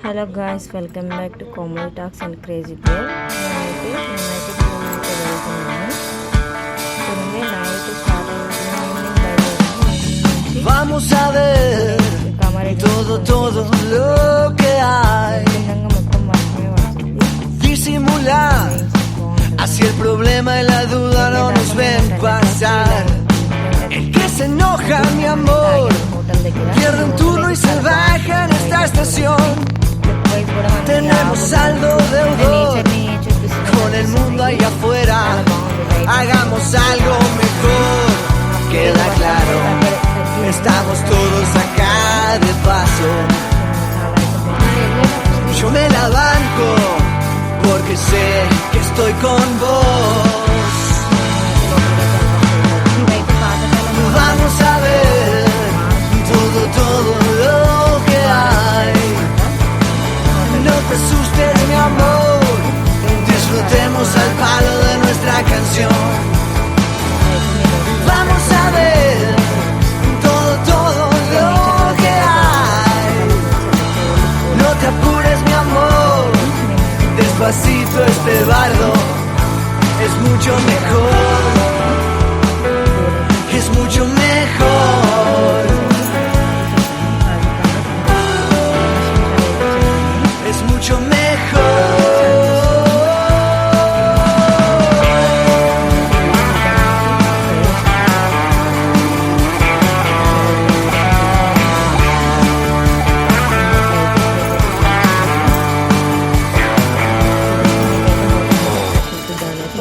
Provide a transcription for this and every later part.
Hello guys, welcome back to comedy talks and crazy girl. నేనైతే వెళ్తున్నాను. చూడండి, night start అయ్యింది. Vamos a ver todo lo que hay. మొత్తం వర్షమే పడుతుంది. Disimular, así el problema y la duda no nos ven pasar. El que se enoja, mi amor, pierde un turno y se baja en esta estación. Tenemos saldo deudor con el mundo ahí afuera. Hagamos algo mejor, queda claro. Estamos todos acá de paso. Yo me la banco porque sé que estoy con vos. Vamos a ver todo lo que hay. No te asustes, mi amor, disfrutemos al palo de nuestra canción. Vamos a ver todo lo que hay. No te apures, mi amor, despacito este bardo es mucho mejor. Es mucho mejor. Es mucho mejor.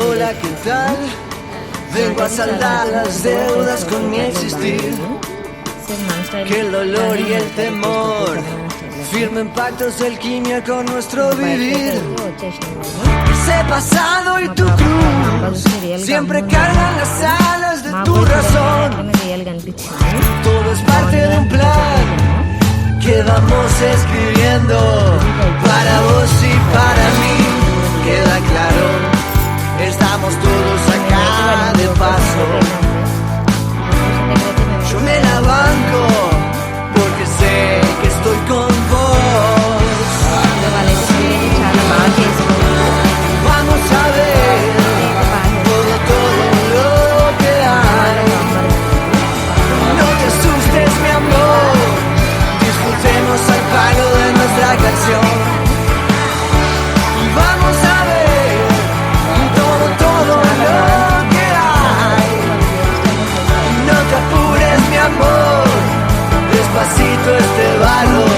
Hola, ¿qué tal? Vengo a saldar las deudas con mi existir. Que el dolor y el temor firmen pactos de alquimia con nuestro vivir. Ese pasado y tu cruz siempre cargan las alas de tu razón. Todo es parte de un plan que vamos escribiendo para vos y para mí. Queda claro, estamos todos acá de paso. Yo me la banco porque sé que estoy con vos. Vamos a ver todo lo que hay. No te asustes, mi amor, disfrutemos al palo de nuestra canción. Vamos a ver todo lo que hay. No te apures, mi amor, despacito este barro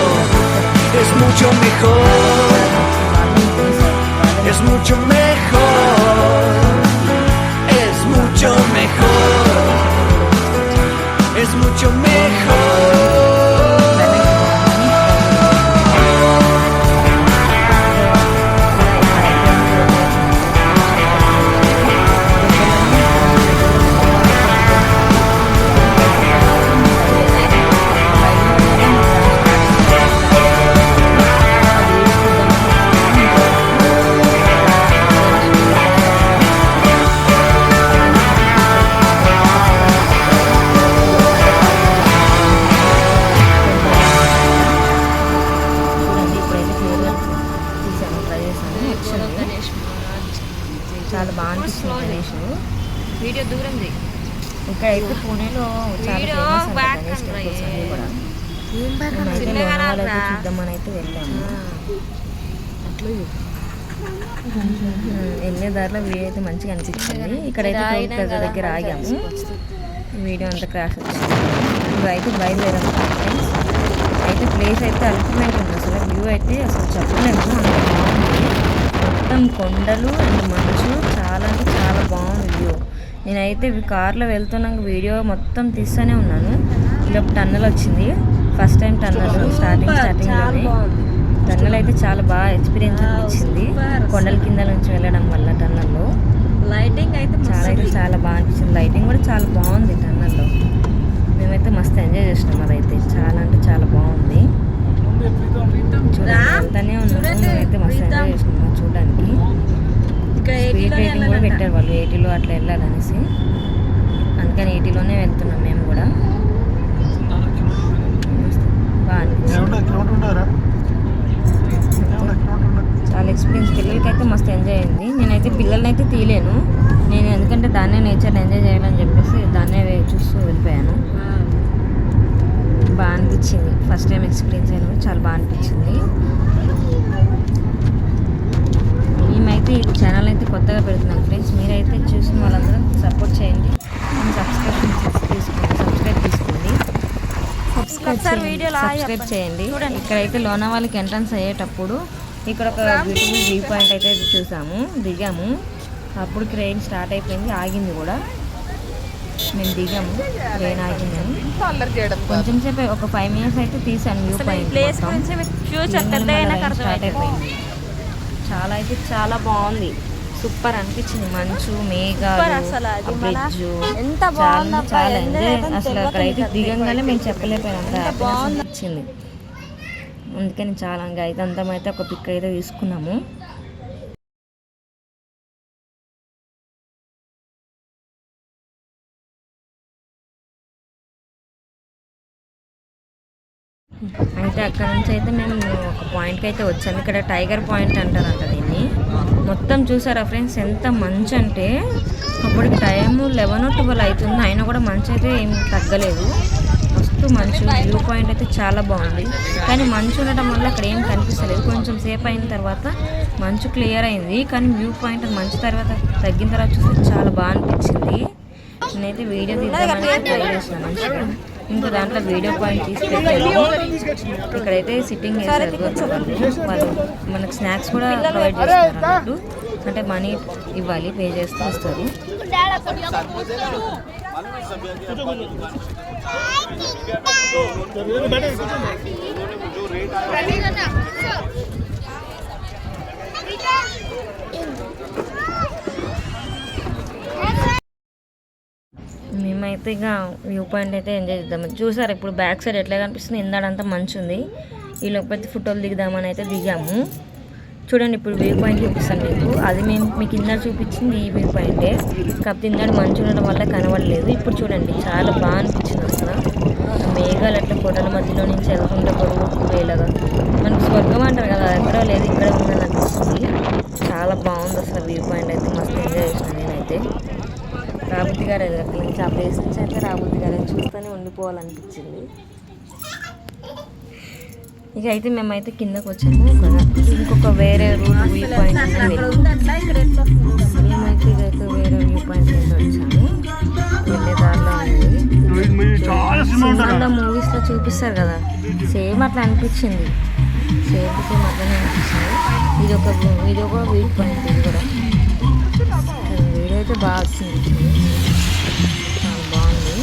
es mucho mejor. Es mucho mejor. Es mucho mejor. Es mucho mejor. చాలా బాగా అనిపిస్తుంది Ganesh. Video దూరం ఇక్కడ అయితే పూణేలో చాలా famous అంట Ganesh temples అన్నీ కూడా. మేమైతే లోనావాలైతే చూద్దామని అయితే వెళ్ళాము. వెళ్ళే దారిలో వీడియో అయితే మంచిగా అనిపించింది. ఇక్కడైతే టోల్ ప్లాజా దగ్గర ఆగాము. వీడియో అంతా క్రాష్ వచ్చింది. ఇప్పుడైతే బయలుదేరాము ఫ్రెండ్స్. అయితే ప్లేస్ అయితే అల్టిమేట్ ఉంది. అసలు వ్యూ అయితే అసలు చెప్పలేము, అంత బాగుంది. మొత్తం కొండలు అండ్ మంచు, చాలా అంటే చాలా బాగుంది వ్యూ. నేనైతే కార్లో వెళ్తున్నాక వీడియో మొత్తం తీస్తూనే ఉన్నాను. ఇలా టన్నల్ వచ్చింది, ఫస్ట్ టైం టన్నల్ స్టార్టింగ్లోనే. టన్నల్ అయితే చాలా బాగా ఎక్స్పీరియన్స్ అనిపించింది. కొండల కింద నుంచి వెళ్ళడం వల్ల టన్నల్లో లైటింగ్ అయితే చాలా బాగా అనిపించింది. లైటింగ్ కూడా చాలా బాగుంది టన్నల్లో. మేమైతే మస్తు ఎంజాయ్ చేసినాం. అదైతే చాలా అంటే చాలా బాగుంది. వెళ్తానే ఉన్నాము. మేమైతే మస్తు ఎంజాయ్ చేసినాము చూడడానికి. స్పీడ్ రేటింగ్ కూడా పెట్టారు వాళ్ళు, 80లో అట్లా వెళ్ళాలనేసి. అందుకని 80లోనే వెళ్తున్నాం మేము కూడా. బాగా అనిపించింది. చాలా ఎక్స్పీరియన్స్. పిల్లలకైతే మస్తు ఎంజాయ్ అయింది. నేనైతే పిల్లల్ని అయితే తీయలేను, నేను ఎందుకంటే దాన్నే నేచర్ని ఎంజాయ్ చేయాలని చెప్పేసి దాన్నే చూస్తూ వెళ్ళిపోయాను. బాగా అనిపించింది. ఫస్ట్ టైం ఎక్స్పీరియన్స్ అయినా చాలా బాగా అనిపించింది. మేమైతే ఈ ఛానల్ అయితే కొత్తగా పెడుతున్నాం ఫ్రెండ్స్. మీరైతే చూసిన వాళ్ళందరూ సపోర్ట్ చేయండి. సబ్స్క్రైబ్ తీసుకోండి. సబ్స్క్రైబ్ చేయండి. ఇక్కడైతే లోనావాలాకి ఎంట్రన్స్ అయ్యేటప్పుడు ఇక్కడ ఒక బ్యూటిఫుల్ వ్యూ పాయింట్ అయితే చూసాము, దిగాము. అప్పుడు ట్రైన్ స్టార్ట్ అయిపోయింది, ఆగింది కూడా. మేము దిగాము, ట్రైన్ ఆగిందని. కొంచెం సేపు ఒక 5 minutes అయితే తీసాను వ్యూ పాయింట్. స్టార్ట్ అయిపోయింది. చాలా అయితే చాలా బాగుంది, సూపర్ అనిపించింది. మంచు, మేఘాలు, బ్రిడ్జ్ చాలా ఎంజాయ్. అసలు అక్కడైతే దిగంగానే మేము చెప్పలేకపోయినంత అనిపించింది. అందుకని చాలా అయితే అంతమైతే ఒక పిక్ అయితే తీసుకున్నాము. అయితే అక్కడ నుంచి అయితే మేము ఒక పాయింట్కి అయితే వచ్చాము. ఇక్కడ టైగర్ పాయింట్ అంటారంట దీన్ని. మొత్తం చూసారా ఫ్రెండ్స్ ఎంత మంచు అంటే, అప్పటికి టైము 11-12 అవుతుంది, అయినా కూడా మంచు అయితే ఏం తగ్గలేదు. మస్తు మంచు. వ్యూ పాయింట్ అయితే చాలా బాగుంది, కానీ మంచు ఉండటం వల్ల అక్కడ ఏం కనిపిస్తలేదు. కొంచెం సేపు అయిన తర్వాత మంచు క్లియర్ అయింది, కానీ వ్యూ పాయింట్ మంచు తర్వాత తగ్గిన తర్వాత చూస్తే చాలా బాగా అనిపించింది. నేనైతే వీడియో తీద్దామని ట్రై చేసిన మంచిగా. ఇంకో దాంట్లో వీడియో పాయింట్ తీసుకెళ్ళాను. ఇక్కడైతే సిట్టింగ్ చేస్తారు వాళ్ళు. మనకు స్నాక్స్ కూడా ప్రొవైడ్ చేస్తారు అన్నట్టు, అంటే మనీ ఇవ్వాలి, పే చేస్తూ వస్తారు. మేమైతే ఇక వ్యూ పాయింట్ అయితే ఎంజాయ్ చేద్దాం. చూసారు ఇప్పుడు బ్యాక్ సైడ్ ఎట్లా కనిపిస్తుంది, ఇందాడంతా మంచు ఉంది. ఈ లోపల ఫోటోలు దిగుదామని అయితే దిగాము. చూడండి ఇప్పుడు వ్యూ పాయింట్ చూపిస్తాను మీకు. అది మీకు ఇందాక చూపించింది ఈ వ్యూ పాయింటే, కాకపోతే ఇందాక మంచు ఉండడం వల్ల కనబడలేదు. ఇప్పుడు చూడండి చాలా బాగా అనిపించింది. అసలు మేఘాలు అట్లా కొండల మధ్యలో నుంచి వెళ్తుంటే పొరుగు వేలాగా మనకు స్వర్గం అంటారు కదా, ఎక్కడో లేదు ఇక్కడ ఉందని అనిపిస్తుంది. చాలా బాగుంది అసలు వ్యూ పాయింట్ అయితే. మస్తు ఎంజాయ్ చేసినాను నేనైతే. రాబుద్ది గారు అక్కడి నుంచి ఆ ప్లేస్ నుంచి అయితే రాబుద్ది గారు చూస్తూనే ఉండిపోవాలనిపించింది. ఇక అయితే మేమైతే కిందకు వచ్చాము. ఇంకొక వేరే రూట్ వ్యూ పాయింట్ మేమైతే ఇదైతే వేరే వ్యూ పాయింట్ అయితే వచ్చాము. వెళ్ళే దారిలో ఉంది. మూవీస్లో చూపిస్తారు కదా, సేమ్ అట్లా అనిపించింది. సేమ్ అట్లనే అనిపించింది. ఇది ఒక వ్యూ పాయింట్. ఇది కూడా వీడియో అయితే బాగా వచ్చింది, చాలా బాగుంది.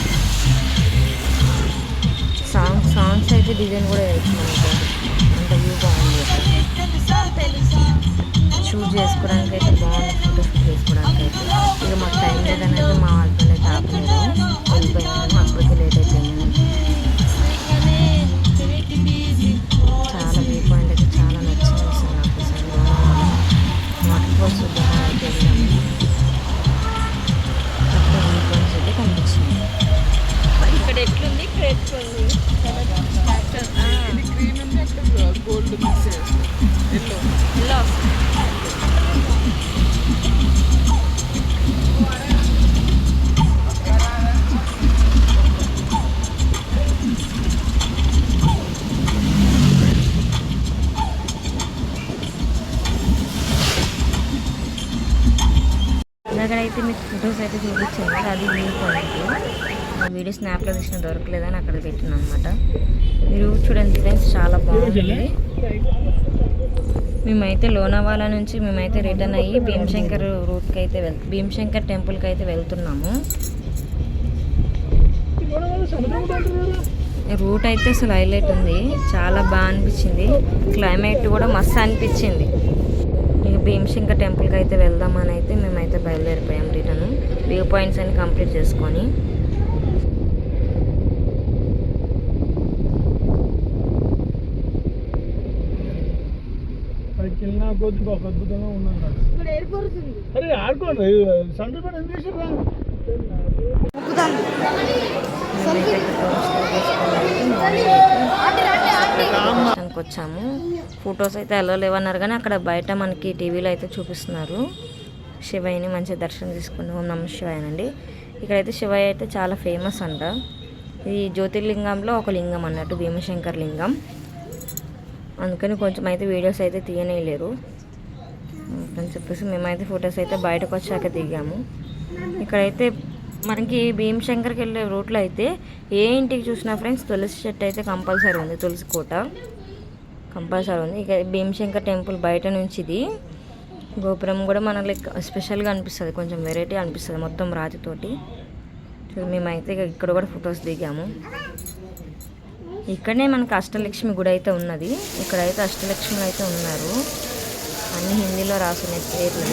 సాంగ్స్ అయితే డిజైన్ కూడా వేస్తున్నాను, అంత వ్యూ బాగుంది. షూట్ చేసుకోవడానికి అయితే బాగుంది, ఫోటో షూట్ చేసుకోవడానికి అయితే. ఇక మాకు టైం లేదనేది మా హస్బెండ్ అయితే ఆపలేదు, వెళ్ళిపోయాము. అప్పటికే లేట్ అయిపోయింది. చాలా వ్యూ పాయింట్ అయితే చాలా నచ్చింది అసలు నాకు. అసలు వాటర్ ఫాల్స్ చూద్దామని అయితే వెళ్ళాము. కనిపించింది ఇక్కడ ఎట్లుంది, ఇక్కడ ఎట్లుంది. గోల్డ్ ఎల్లో అక్కడైతే మీకు ఫొటోస్ అయితే చూపించాను. అది వ్యూ పాయింట్. ఆ వీడియో స్నాప్లో తీసిన దొరకలేదని అక్కడ పెట్టినా అనమాట. మీరు చూడండి ఫ్రెండ్స్, చాలా బాగుంది. మేమైతే లోనావాలా నుంచి మేమైతే రిటర్న్ అయ్యి భీమశంకర్ రూట్కి అయితే భీమశంకర్ టెంపుల్కి అయితే వెళ్తున్నాము. రూట్ అయితే అసలు హైలైట్ ఉంది, చాలా బాగా అనిపించింది. క్లైమేట్ కూడా మస్తు అనిపించింది. ఇక భీమశంకర్ టెంపుల్కి అయితే వెళ్దామని అయితే మేమైతే బయలుదేరిపోయాం. రిటర్న్ వ్యూ పాయింట్స్ అన్ని కంప్లీట్ చేసుకొని. అద్భుతంగా ఉన్నాను. వచ్చాము. ఫొటోస్ అయితే అలో లేవన్నారు, కానీ అక్కడ బయట మనకి టీవీలో అయితే చూపిస్తున్నారు. శివయ్యని మంచిగా దర్శనం తీసుకుని ఓం నమః శివాయనండి. ఇక్కడైతే శివయ్య అయితే చాలా ఫేమస్ అంట. ఈ జ్యోతిర్లింగంలో ఒక లింగం అన్నట్టు, భీమశంకర్ లింగం. అందుకని కొంచెం అయితే వీడియోస్ అయితే తీయనేయలేరు అని చెప్పేసి మేమైతే ఫొటోస్ అయితే బయటకు వచ్చాక దిగాము. ఇక్కడైతే మనకి భీమశంకర్కి వెళ్ళే రూట్లో అయితే ఏ ఇంటికి చూసినా ఫ్రెండ్స్ తులసి చెట్టు అయితే కంపల్సరీ ఉంది, తులసి కోట కంపల్సరీ ఉంది. ఇక భీమశంకర్ టెంపుల్ బయట నుంచి ఇది గోపురం కూడా మనకు లైక్ స్పెషల్గా అనిపిస్తుంది, కొంచెం వెరైటీ అనిపిస్తుంది, మొత్తం రాతితోటి. మేమైతే ఇక్కడ కూడా ఫొటోస్ దిగాము. ఇక్కడనే మనకు అష్టలక్ష్మి గుడి అయితే ఉన్నది. ఇక్కడైతే అష్టలక్ష్మి అయితే ఉన్నారు, అన్ని హిందీలో రాసున్నాయి పేర్లు.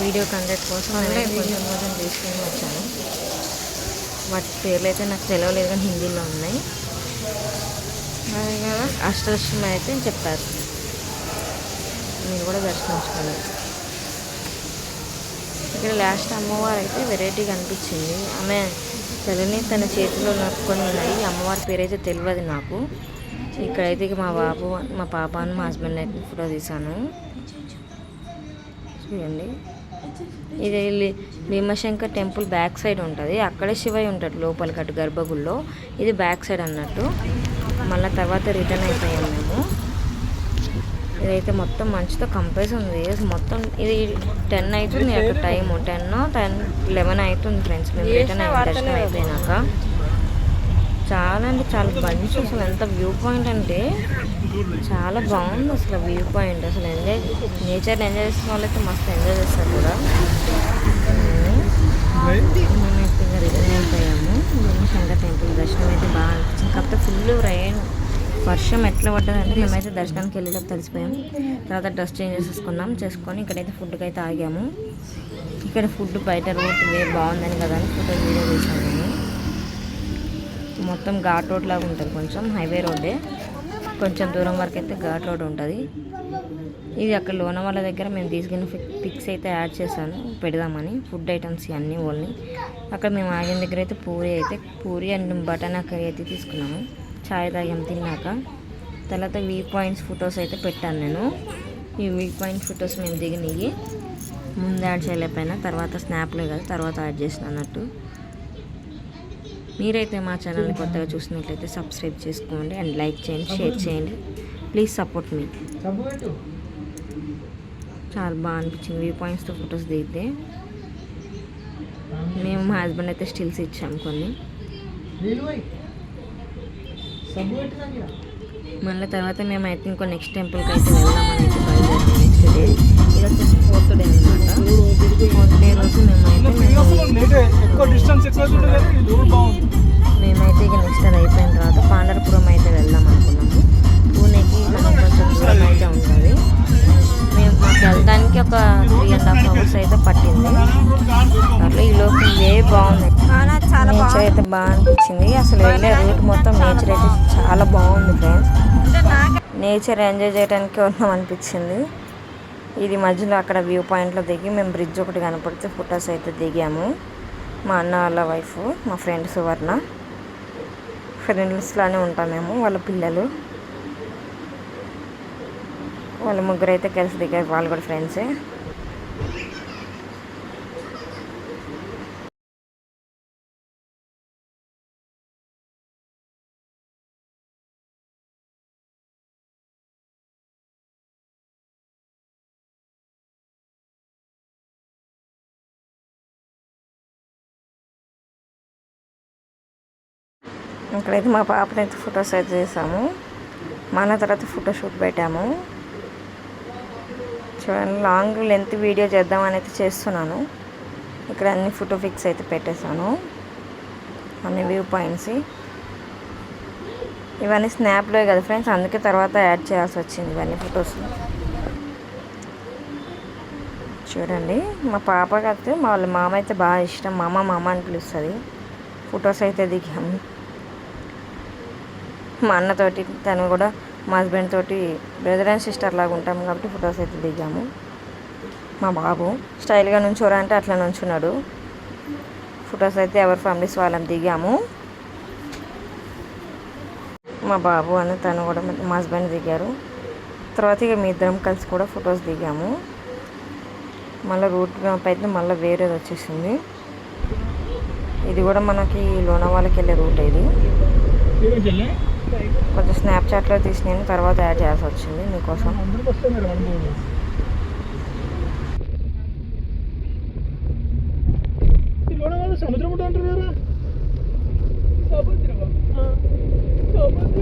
వీడియో కంటెంట్ కోసం కొంచెం కొంచెం తీసుకొని వచ్చాను. వాటి పేర్లు అయితే నాకు తెలియలేదు, కానీ హిందీలో ఉన్నాయి. అదే కదా అష్టలక్ష్మి అయితే చెప్పారు, మీరు కూడా దర్శించుకోవాలి. ఇక్కడ లాస్ట్ అమ్మవారు అయితే వెరైటీగా అనిపించింది. ఆమె తలని తన చేతిలో నరుక్కొని ఉన్నది. అమ్మవారి పేరు అయితే తెలియదు నాకు. ఇక్కడైతే మా బాబు, మా పాప, మా హస్బెండ్ అయితే ఫోటో తీశాను. చూడండి, ఇది భీమశంకర్ టెంపుల్ బ్యాక్ సైడ్ ఉంటుంది. అక్కడే శివయ్య ఉంటాడు లోపలికి అటు గర్భగుడిలో. ఇది బ్యాక్ సైడ్ అన్నట్టు. మళ్ళీ తర్వాత రిటర్న్ అయిపోయాము మేము. ఇదైతే మొత్తం మంచితో కంపేస్ ఉంది. మొత్తం ఇది 10 అవుతుంది అక్కడ టైం, 10-11 అవుతుంది ఫ్రెండ్స్. మేము రిటర్న్ దర్శనం అయిపోయినాక చాలా అంటే చాలా మంచి, అసలు ఎంత వ్యూ పాయింట్ అంటే చాలా బాగుంది అసలు వ్యూ పాయింట్. అసలు నేచర్ని ఎంజాయ్ చేసిన వాళ్ళైతే మస్తు ఎంజాయ్ చేస్తారు కూడా. మేమైతే ఇంకా రిటర్న్ అయిపోయాము. భీమశంకర్ టెంపుల్ దర్శనం అయితే బాగా అనిపించింది. కాకపోతే ఫుల్ వర్షం ఎట్లా పడ్డదంటే మేమైతే దర్శనానికి వెళ్ళేటప్పుడు తడిసిపోయాం. తర్వాత డ్రెస్ చేంజ్ చేసుకొని ఇక్కడైతే ఫుడ్కి అయితే ఆగాము. ఇక్కడ ఫుడ్ బయట రోడ్ వే బాగుందని కదా అని ఫుడ్ వీడియో తీసాను నేను. మొత్తం ఘాట్ రోడ్ లాగా ఉంటుంది, కొంచెం హైవే రోడ్డే. కొంచెం దూరం వరకు అయితే ఘాట్ రోడ్ ఉంటుంది. ఇది అక్కడ లోనవాళ్ళ దగ్గర మేము తీసుకున్న పిక్స్ అయితే యాడ్ చేశాను పెడదామని. ఫుడ్ ఐటమ్స్ ఇవన్నీ ఓన్లీ. అక్కడ మేము ఆగిన దగ్గర అయితే పూరి అండ్ బటానా కర్రీ అయితే తీసుకున్నాము. చాయ్ తాగాం తిన్నాక. తర్వాత వ్యూ పాయింట్స్ ఫొటోస్ అయితే పెట్టాను నేను. ఈ వ్యూ పాయింట్ ఫొటోస్ మేము దిగినవి ముందు యాడ్ చేయలేకపోయినా, తర్వాత స్నాప్లో కదా తర్వాత యాడ్ చేసిన అన్నట్టు. మీరైతే మా ఛానల్ని కొత్తగా చూసినట్లయితే సబ్స్క్రైబ్ చేసుకోండి అండ్ లైక్ చేయండి, షేర్ చేయండి. ప్లీజ్ సపోర్ట్ మీ. చాలా బాగా అనిపించింది వ్యూ పాయింట్స్తో ఫొటోస్ దిగితే. మేము మా హస్బెండ్ అయితే స్టిల్స్ ఇచ్చాము కొన్ని. మళ్ళీ తర్వాత మేము అయితే ఇంకో నెక్స్ట్ టెంపుల్కి అయితే వెళ్దామని అయితే బయలుదేరాము. నెక్స్ట్ డే ఇది వచ్చేసి 4th డే అనమాట. 4th డే రోజు మేమైతే ఇక నెక్స్ట్ అది అయిపోయిన తర్వాత పాండరపురం అయితే వెళ్దాం అనుకున్నాము. పూణేకి మనకు కొంచెం దూరం అయితే ఉంటుంది. మాకు వెళ్ళడానికి ఒక 3.5 hours అయితే పట్టింది. అట్లా ఈ లోపు బాగుంది, నేచర్ అయితే బాగా అనిపించింది. అసలు వెళ్ళే రూట్ మొత్తం నేచర్ అయితే చాలా బాగుంది ఫ్రెండ్స్. నేచర్ ఎంజాయ్ చేయడానికి ఉన్నాం అనిపించింది. ఇది మధ్యలో అక్కడ వ్యూ పాయింట్లో దిగి మేము బ్రిడ్జ్ ఒకటి కనపడితే ఫొటోస్ అయితే దిగాము. మా అన్న వాళ్ళ వైఫ్, మా ఫ్రెండ్ సువర్ణ, ఫ్రెండ్స్లానే ఉంటాం మేము. వాళ్ళ పిల్లలు, వాళ్ళ ముగ్గురు అయితే కలిసి దిగారు. వాళ్ళు కూడా ఫ్రెండ్సే. ఇక్కడైతే మా పాపనైతే ఫొటోస్ అయితే చేసాము. మన తర్వాత ఫోటోషూట్ పెట్టాము. చూడండి, లాంగ్ లెంత్ వీడియో చేద్దామని అయితే చేస్తున్నాను. ఇక్కడ అన్ని ఫోటో పిక్స్ అయితే పెట్టేశాను, అన్ని వ్యూ పాయింట్స్. ఇవన్నీ స్నాప్లో కదా ఫ్రెండ్స్, అందుకే తర్వాత యాడ్ చేయాల్సి వచ్చింది ఇవన్నీ ఫొటోస్. చూడండి, మా పాపకి అయితే వాళ్ళ మామ అయితే బాగా ఇష్టం. మామ అని పిలుస్తుంది. ఫొటోస్ అయితే దిగాము మా అన్నతోటి. తను కూడా మా హస్బెండ్ తోటి బ్రదర్ అండ్ సిస్టర్ లాగా ఉంటాము కాబట్టి ఫొటోస్ అయితే దిగాము. మా బాబు స్టైల్గా నుంచోరా అంటే అట్లా నుంచున్నాడు. ఫొటోస్ అయితే ఎవరి ఫ్యామిలీస్ వాళ్ళని దిగాము. మా బాబు అని తను కూడా మా హస్బెండ్ దిగారు. తర్వాత ఇక మీ ఇద్దరం కలిసి కూడా ఫొటోస్ దిగాము. మళ్ళీ రూట్ మ్యాప్ అయితే మళ్ళీ వేరేది వచ్చేసింది. ఇది కూడా మనకి లోనావాలాకి వెళ్ళే రూట్. ఇది కొంచెం స్నాప్చాట్లో తీసినాను, తర్వాత యాడ్ చేయాల్సి వచ్చింది మీకోసం. సముద్రం అంటారు కదా, సముద్రం సముద్రం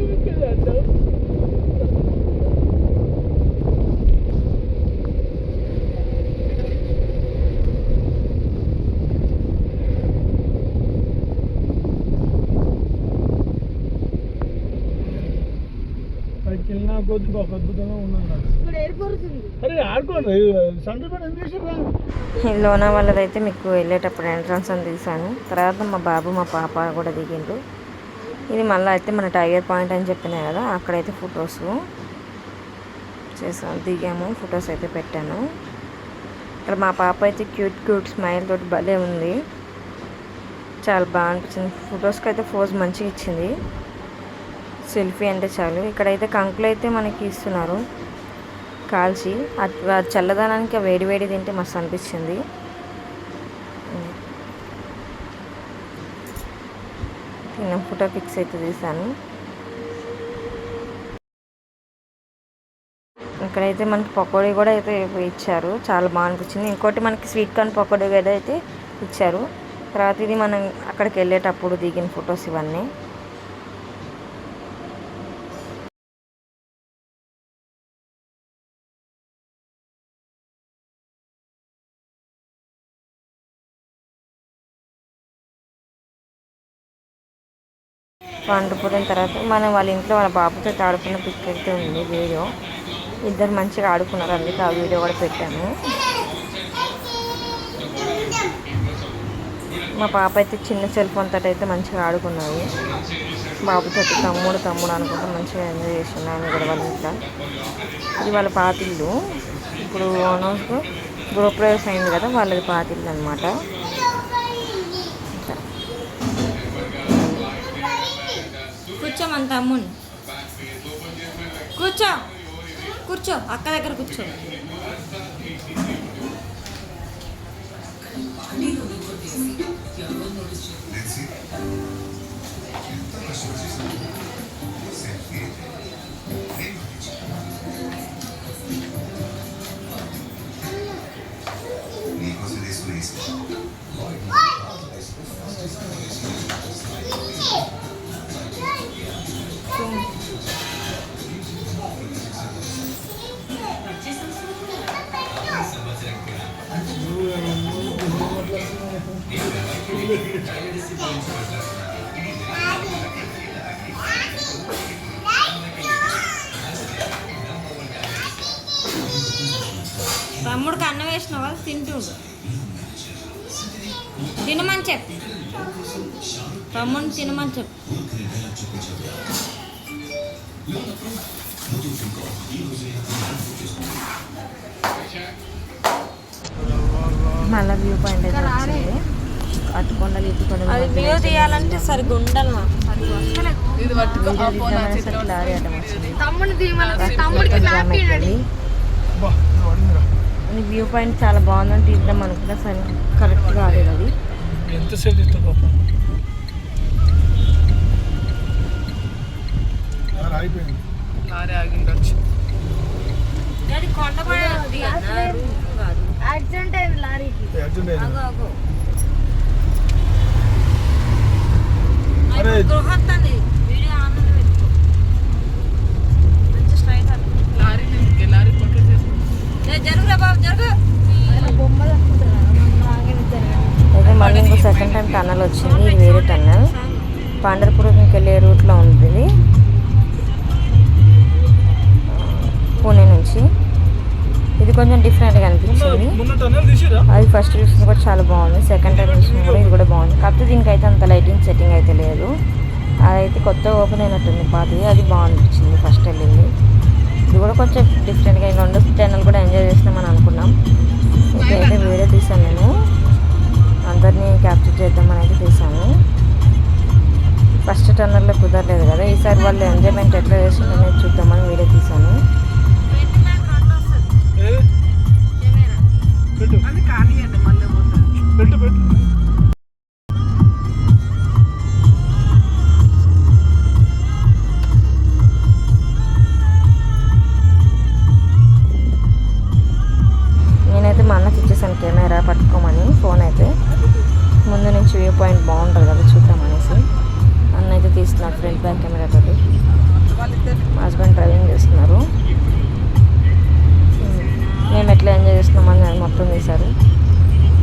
పైకి వెళ్ళినా కొద్ది ఒక అద్భుతంగా ఉన్నాను. అరే ఆడుకోండి, సందర్భం ఏం చేసారా? లోనావాలాది అయితే మీకు వెళ్ళేటప్పుడు ఎంట్రన్స్ అని తీసాను. తర్వాత మా బాబు మా పాప కూడా దిగిండ్రు. ఇది మళ్ళీ అయితే మన టైగర్ పాయింట్ అని చెప్పినా కదా, అక్కడైతే ఫొటోస్ చేసాను, దిగాము, ఫొటోస్ అయితే పెట్టాను. ఇక్కడ మా పాప అయితే క్యూట్ స్మైల్ తోటి భలే ఉంది, చాలా బాగా అనిపించింది. ఫొటోస్కి అయితే పోజ్ మంచిగా ఇచ్చింది, సెల్ఫీ అంటే చాలు. ఇక్కడైతే కంకులు అయితే మనకి ఇస్తున్నారు కాల్చి, చల్లదనానికి వేడి తింటే మస్తు అనిపించింది. తిన్న ఫోటో పిక్స్ అయితే తీసాను. ఇక్కడైతే మనకి పకోడీ కూడా అయితే ఇచ్చారు, చాలా బాగా అనిపించింది. ఇంకోటి మనకి స్వీట్ కార్న్ పకోడీ కూడా అయితే ఇచ్చారు. తర్వాత ఇది మనం అక్కడికి వెళ్ళేటప్పుడు దిగిన ఫొటోస్ ఇవన్నీ. వండుకున్న తర్వాత మనం వాళ్ళ ఇంట్లో వాళ్ళ బాబుతో ఆడుకున్న పిక్ అయితే ఉంది వీడియో. ఇద్దరు మంచిగా ఆడుకున్నారు, అందుకే ఆ వీడియో కూడా పెట్టాను. మా పాప అయితే చిన్న సెల్ ఫోన్ తోటి అయితే మంచిగా ఆడుకున్నది. బాబుతో తమ్ముడు అనుకుంటే మంచిగా ఎంజాయ్ చేస్తున్నాను కూడా వాళ్ళ ఇంట్లో. ఇది వాళ్ళ పాతిల్లు, ఇప్పుడు ఓనర్స్కు గృహప్రవేశం అయింది కదా, వాళ్ళది పాతిల్లు అనమాట. కూర్చో మన తమ్ముని, కూర్చో అక్క దగ్గర కూర్చో. తమ్ముడికి అన్నం వేసినావా, తింటుండు, తినమని చెప్పు, తమ్ముడిని తినమని చెప్పు. మళ్ళీ వ్యూ పాయింట్ అయితే వచ్చింది. అటుకొండలు అది వ్యూ తీయాలంటే సరిగ్గా ఉండాలి. లారీ అడ్డం వచ్చింది. వ్యూ పాయింట్ చాలా బాగుందని తీద్దాం అనుకుంటా, సరే కరెక్ట్ కాలేదు అది. ఎంతసేపు తీస్తా అయిపోయింది, లారీ ఆగిండొచ్చు. యాక్సిడెంట్ అయింది లారీకి. అయితే మళ్ళీ ఇంకో సెకండ్ టైం టన్నల్ వచ్చింది. ఇది వేరే టన్నల్, పండర్పూర్కి వెళ్ళే రూట్లో ఉంది ఇది, పూణే నుంచి. ఇది కొంచెం డిఫరెంట్గా అనిపించింది. అది ఫస్ట్ చూసిన కూడా చాలా బాగుంది, సెకండ్ టైం చూసిన కూడా ఇది కూడా బాగుంది. కాకపోతే దీనికైతే అంత లైటింగ్ సెట్టింగ్ అయితే లేదు. అదైతే కొత్త ఓపెన్ అయినట్టుంది, పాతది. అది బాగా అనిపించింది ఫస్ట్ వెళ్ళింది. ఇది కూడా కొంచెం డిఫరెంట్గా, ఈ రెండు టెన్నల్ కూడా ఎంజాయ్ చేసినామని అనుకున్నాం. ఇదైతే వేరే తీసాను నేను, అందరినీ క్యాప్చర్ చేద్దామని అయితే తీసాను. ఫస్ట్ టన్నర్లో కుదరలేదు కదా, ఈసారి వాళ్ళు ఎంజాయ్మెంట్ ఎట్లా చేస్తుందనేది చూద్దామని వీడియో తీసాను. నేనైతే మా అన్నకి ఇచ్చేసాను కెమెరా పట్టుకోమని. ఫోన్ అయితే ముందు నుంచి వ్యూ పాయింట్ బాగుంటుంది కదా చూద్దామనేసి అన్న అయితే తీస్తున్నాడు ఫ్రంట్ బ్యాక్ కెమెరా తోటి. మా హస్బెండ్ డ్రైవింగ్ చేస్తున్నారు. మేము ఎట్లా ఎంజాయ్ చేస్తున్నామని అది మొత్తం తీశారు.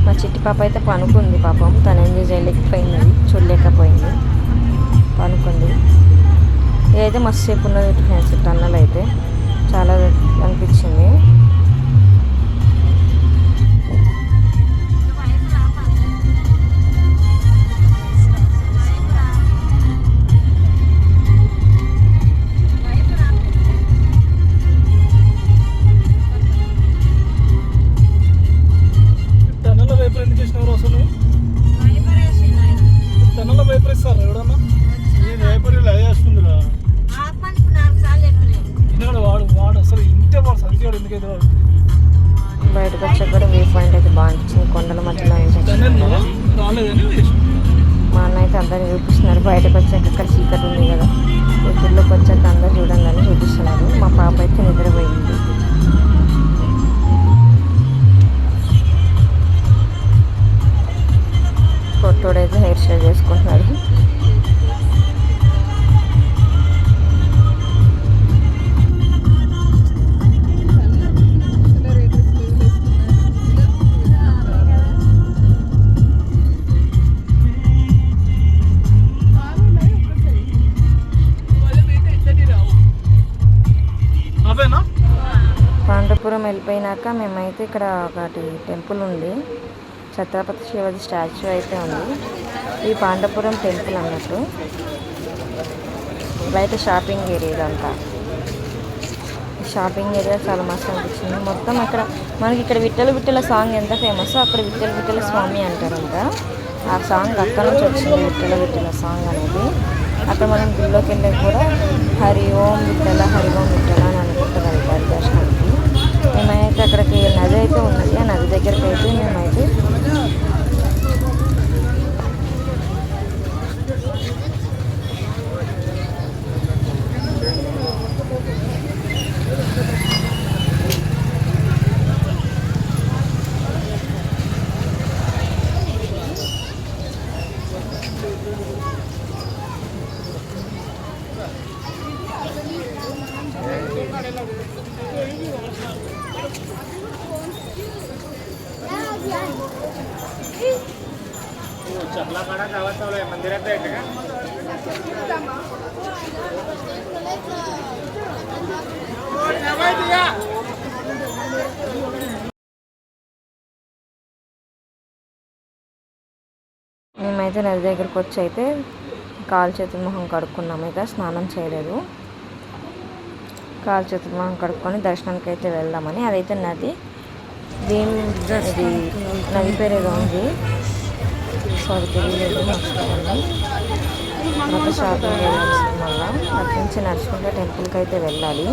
మా చిట్టి పాప అయితే పనుకుంది, పాపం తను ఎంజాయ్ చేయలేకపోయింది, చూడలేకపోయింది, పనుకుంది. ఇదైతే మస్తు సేపు ఉన్నది ఫ్రెండ్స్, టన్నల్ అయితే చాలా అనిపించింది. బయటకు వచ్చాక కూడా వ్యూ పాయింట్ అయితే బాగా అనిపించింది, కొండల మధ్యలో. మా అన్న అయితే అందరినీ చూపిస్తున్నారు. బయటకు వచ్చాక అక్కడ చీకటి ఉంది కదా, గుడిలోకి వచ్చాక అందరు చూడండి అని చూపిస్తున్నారు. మా పాప అయితే నిద్రపోయింది. పొట్టోడైతే హెయిర్ స్టైల్ చేసుకుంటున్నాడు. పాండవపురం వెళ్ళిపోయినాక మేమైతే ఇక్కడ ఒకటి టెంపుల్ ఉంది, ఛత్రపతి శివాజీ స్టాచ్యూ అయితే ఉంది. ఈ పాండవపురం టెంపుల్ అన్నట్టు. బయట షాపింగ్ ఏరియా ఇదంతా. షాపింగ్ ఏరియా చాలా మస్తు అనిపించింది. మొత్తం అక్కడ మనకి ఇక్కడ విఠల విఠల సాంగ్ ఎంత ఫేమస్, అక్కడ విఠల విఠల స్వామి అంటారంట. ఆ సాంగ్ అక్కడ నుంచి వచ్చింది, విఠల విఠల సాంగ్ అనేది. అక్కడ మనం గుళ్ళోకి వెళ్ళే కూడా హరి ఓం విఠల హరి ఓం విఠల అని అనుకుంటారు దర్శనానికి. మేమైతే అక్కడికి నది అయితే ఉన్నది, ఆ నది దగ్గరికి అయితే మేమైతే మేమైతే నది దగ్గరకు వచ్చి అయితే కాలు చేతుల మొహం కడుక్కున్నాము. ఇక స్నానం చేయలేదు. కాలు చేతుల మొహం కడుక్కొని దర్శనానికి అయితే వెళ్దామని. అదైతే నది ఇది నది పేరు ఏదో ఉంది, సారీ తెలియలేదు, మర్చిపోయాను. తర్వాత షాపింగ్ వల్ల అటు నుంచి నడుచుకుంటే టెంపుల్కి అయితే వెళ్ళాలి.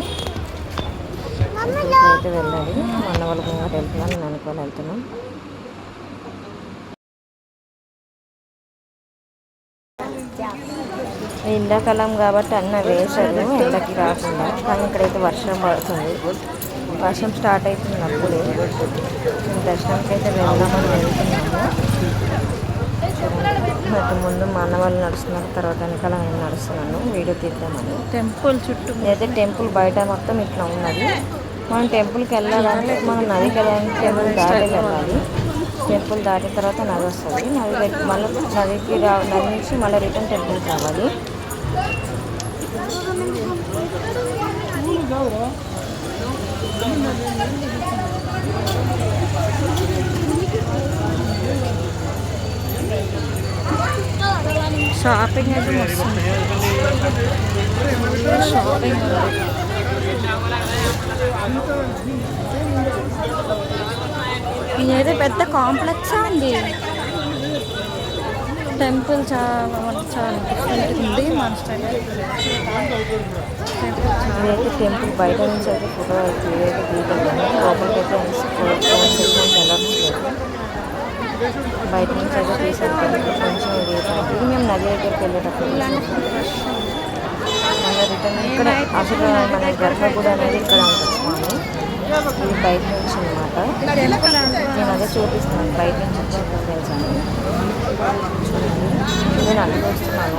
మన వాళ్ళ ముంగట వెళ్తున్నాం, నేను అనుకోని వెళ్తున్నాం. ఎండాకాలం కాబట్టి అన్న వేశారు ఎండకి రాకుండా, కానీ ఇక్కడైతే వర్షం పడుతుంది. వర్షం స్టార్ట్ అవుతుంది అప్పుడే. దర్శనానికి అయితే వెళ్దామని వెళ్తున్నాము. అటు ముందు మా అన్న వాళ్ళు నడుస్తున్నారు, తర్వాత వెనకాల నేను నడుస్తున్నాను, వీడియో తీద్దామని. టెంపుల్ చుట్టూ అయితే టెంపుల్ బయట మొత్తం ఇట్లా ఉన్నది. మనం టెంపుల్కి వెళ్ళాలంటే మనం నదికి వెళ్ళాలంటే టెంపుల్ దాటి వెళ్ళాలి. టెంపుల్ దాటిన తర్వాత నది వస్తుంది. నది మళ్ళీ నది నుంచి మళ్ళీ రిటర్న్ టెంపుల్కి రావాలి. షాపింగ్ అయితే వస్తుంది. షాపింగ్ ఇదైతే పెద్ద కాంప్లెక్స్ ఉంది. టెంపుల్ చాలా చాలా డిఫరెంట్ ఉంది మన స్టైల్. టెంపుల్ బయట నుంచి అయితే ఫోటో క్లియర్గా తీయగలను, లోపలికి అయితే బయట నుంచి అయితే తీసాను కొంచెం ఇది మేము నది దగ్గరికి వెళ్ళేటప్పుడు మళ్ళీ రిటర్న్ ఇక్కడ అసలు మన గర్భగుడి అనేది ఇక్కడ ఉంటుంది స్వామి. ఇది బయట నుంచి అనమాట. నేను అదే చూపిస్తున్నాను బయట నుంచి తెలిసాను. నేను అనుభవిస్తున్నాను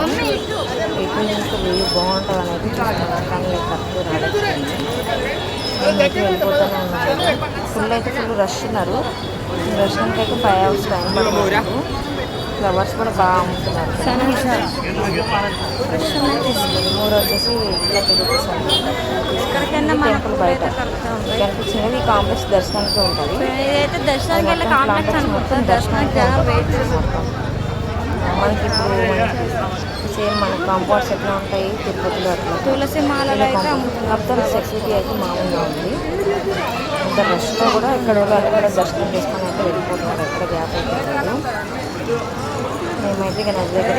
ఎటు నుంచి వెయ్యి బాగుంటుంది అనేది చూస్తున్నాను, కానీ కరెక్ట్ రాలేదు. నేనైతే వెళ్ళిపోతూనే ఉన్నాను. ఫుల్ అయితే ఫుల్ రష్ ఉన్నారు. దర్శనానికి అయితే 5 hours టైం పడుతుంది. ఫ్లవర్స్ కూడా బాగా అమ్ముతున్నారు. మూడు వచ్చేసి ఇలా తిరుగుతాను. టెంపుల్ బయట కనిపించినది ఈ కాంప్లెక్స్ దర్శనానికి ఉంటుంది. మనకి ఇప్పుడు సేమ్ మన కాంపౌండ్స్ ఎట్లా ఉంటాయి తిరుపతిలో అట్లా తులసి మాలలో అయితే మొత్తం సెక్యూరిటీ అయితే మామూలుగా ఉంది. ఇంత రష్లో కూడా ఇక్కడ అక్కడ దర్శనం చేసుకొని అయితే వెళ్ళిపోతున్నారు. ఎక్కడ గ్యాప్ అయిపోతున్నారు. మేమైతే ఇక నది దగ్గర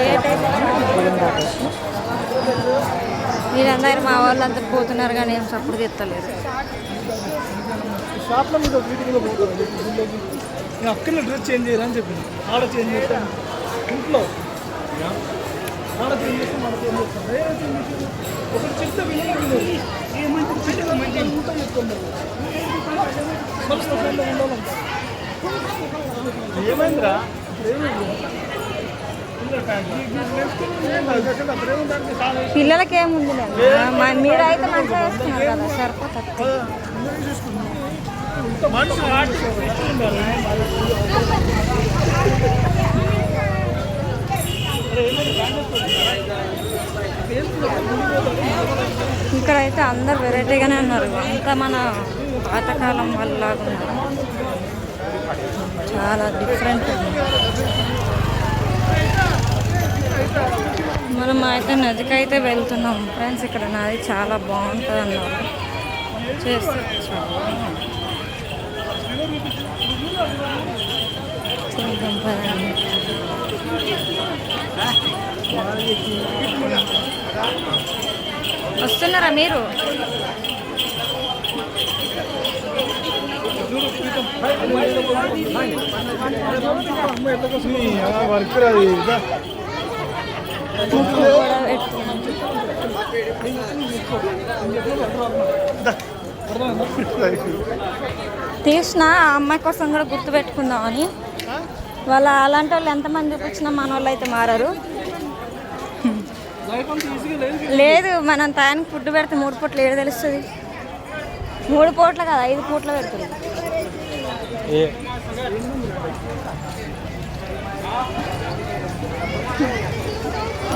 గుడిని దాటేసి మీరందరూ మా వాళ్ళు అంతా పోతున్నారు కానీ ఏం సపోర్ట్ తెత్తలేరు. షాప్లో మీద వీటిలో పోతుంది గుళ్ళకి. నేను అక్కడనే డ్రెస్ చేంజ్ చేయాలని చెప్పింది. ఆడ చేంజ్ చేస్తాను ఇంట్లో, ఆడ చేంజ్ చేస్తాం, ఆడ చేంజ్ చేస్తాం. ఒకటి చెప్తే వినలేదు. ఏమంటే చెప్తే మంచిగా చెప్తాను. ఏమైందిరా పిల్లలకి ఏముంది మీరైతే మంచిగా వేస్తున్నారు కదా సరిపోతుంది. ఇక్కడైతే అందరు వెరైటీగానే ఉన్నారు. అంతా మన పాతకాలం వల్ల ఉన్నారు. చాలా డిఫరెంట్. మనం అయితే నదికి అయితే వెళ్తున్నాం ఫ్రెండ్స్. ఇక్కడ నది చాలా బాగుంటుంది అన్నారు. చేస్తే చూద్దాం పదండి. వస్తున్నారా మీరు? వర్క్ రాదు. తీసిన ఆ అమ్మాయి కోసం కూడా గుర్తు పెట్టుకుందామని. వాళ్ళ అలాంటి వాళ్ళు ఎంతమంది చూపించినా మన వాళ్ళు అయితే మారారు. లేదు మనం టయానికి ఫుడ్ పెడితే 3 పూటలు ఏడు తెలుస్తుంది. 3 పూటలు కదా 5 పూటలు పెడుతుంది.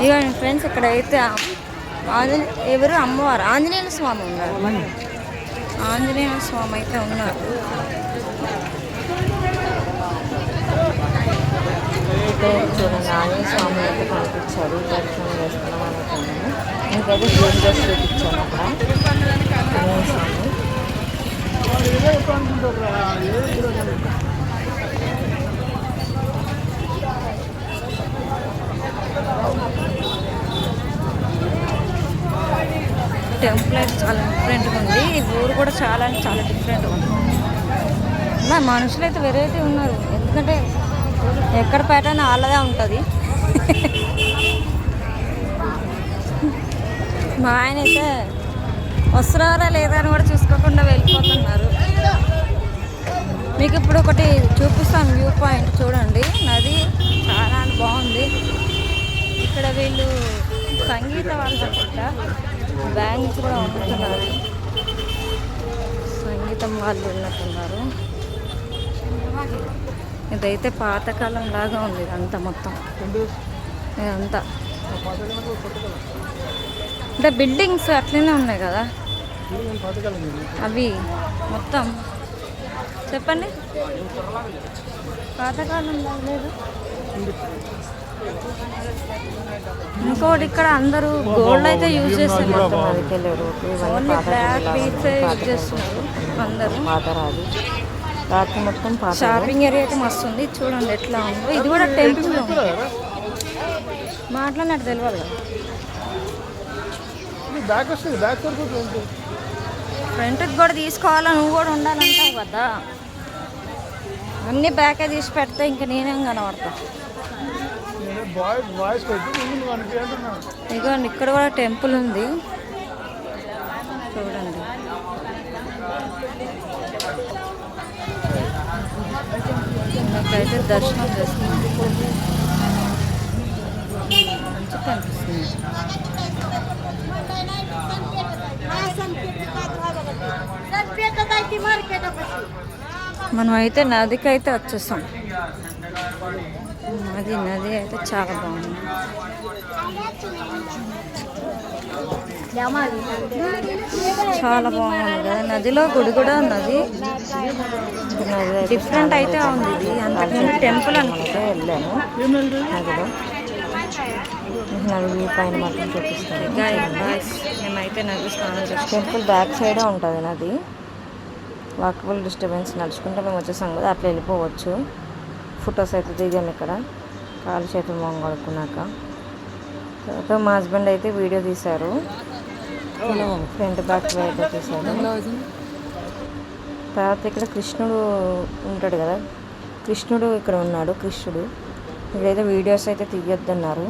ఇవ్వండి ఫ్రెండ్స్, ఇక్కడైతే ఎవరు అమ్మవారు ఆంజనేయ స్వామి ఉన్నారు. ఆంజనేయ స్వామి అయితే ఉన్నారు. చూడండి ఆంజనేయ స్వామి అయితే కనిపించారు. దర్శనం చేసుకున్నాం అనుకున్నాము. ఇంకైతే జూమ్ చేసి చూపించాను అక్కడ ఆంజనేయ స్వామి. టెంపుల్ అయితే చాలా డిఫరెంట్గా ఉంది. ఈ ఊరు కూడా చాలా అంటే చాలా డిఫరెంట్గా ఉంది. మా మనుషులు అయితే వెరైటీ ఉన్నారు. ఎందుకంటే ఎక్కడ పేటన వాళ్ళదే ఉంటుంది. మా ఆయన అయితే వస్తున్నారా లేదా అని కూడా చూసుకోకుండా వెళ్ళిపోతున్నారు. మీకు ఇప్పుడు ఒకటి చూపిస్తాను వ్యూ పాయింట్ చూడండి. నది చాలా బాగుంది. ఇక్కడ వీళ్ళు సంగీత వాళ్ళు అనుకుంటా బ్యాంగ్స్ కూడా అమ్ముతున్నారు. సంగీతం వాళ్ళు ఉన్నట్టున్నారు. ఇదైతే పాతకాలం లాగా ఉంది. ఇదంతా మొత్తం ఇదంతా అంటే బిల్డింగ్స్ అట్లనే ఉన్నాయి కదా అవి మొత్తం. చెప్పండి, పాతకాలం లేదు. ఇంకోటి ఇక్కడ అందరూ గోల్డ్ అయితే యూజ్ చేస్తున్నారు. ఓన్లీ బ్లాక్ బీట్స్ యూజ్ చేస్తున్నారు అందరూ. రాత్రి మొత్తం షాపింగ్ ఏరియా అయితే మస్తు ఉంది. చూడండి ఎట్లా ఉందో. ఇది కూడా టెంపుల్ ఉంది. మాట్లాడినట్టు తెలియదు కదా. బ్యాక్ వస్తుంది, బ్యాక్ సరిపోతుంది. ఫ్రంట్కి కూడా తీసుకోవాలా, నువ్వు కూడా ఉండాలంటావు కదా. అన్నీ బ్యాకే తీసి పెడితే ఇంక నేనేం కనబడతా. వాయిస్ అంటున్నాను. ఇదిగోండి ఇక్కడ కూడా టెంపుల్ ఉంది చూడండి. నాకైతే దర్శనం చేసుకుంది మంచిగా కనిపిస్తుంది. మనం అయితే నదికి అయితే వచ్చేసాం. నది అయితే చాలా బాగుంది. చాలా బాగుంది కదా. నదిలో గుడి కూడా ఉన్నది. డిఫరెంట్ అయితే ఉంది. ఇది అంతకుముందు టెంపుల్ అనుకుంటే వెళ్ళాము నదిలో. నది పైన మాత్రం చూపిస్తాను. మేమైతే నది స్నానం చేస్తాం. టెంపుల్ బ్యాక్ సైడే ఉంటుంది నది. వాకబుల్ డిస్టర్బెన్స్ నడుచుకుంటే మేము వచ్చేసాం కదా, అట్లా వెళ్ళిపోవచ్చు. ఫొటోస్ అయితే దిగాము ఇక్కడ కాలు చేతులు మొహం కడుక్కున్నాక. తర్వాత మా హస్బెండ్ అయితే వీడియో తీశారు, ఫ్రంట్ బ్యాక్ వీడియో తీశారు. తర్వాత ఇక్కడ కృష్ణుడు ఉంటాడు కదా, కృష్ణుడు ఇక్కడ ఉన్నాడు. కృష్ణుడు ఇక్కడైతే వీడియోస్ అయితే తీయొద్దన్నారు.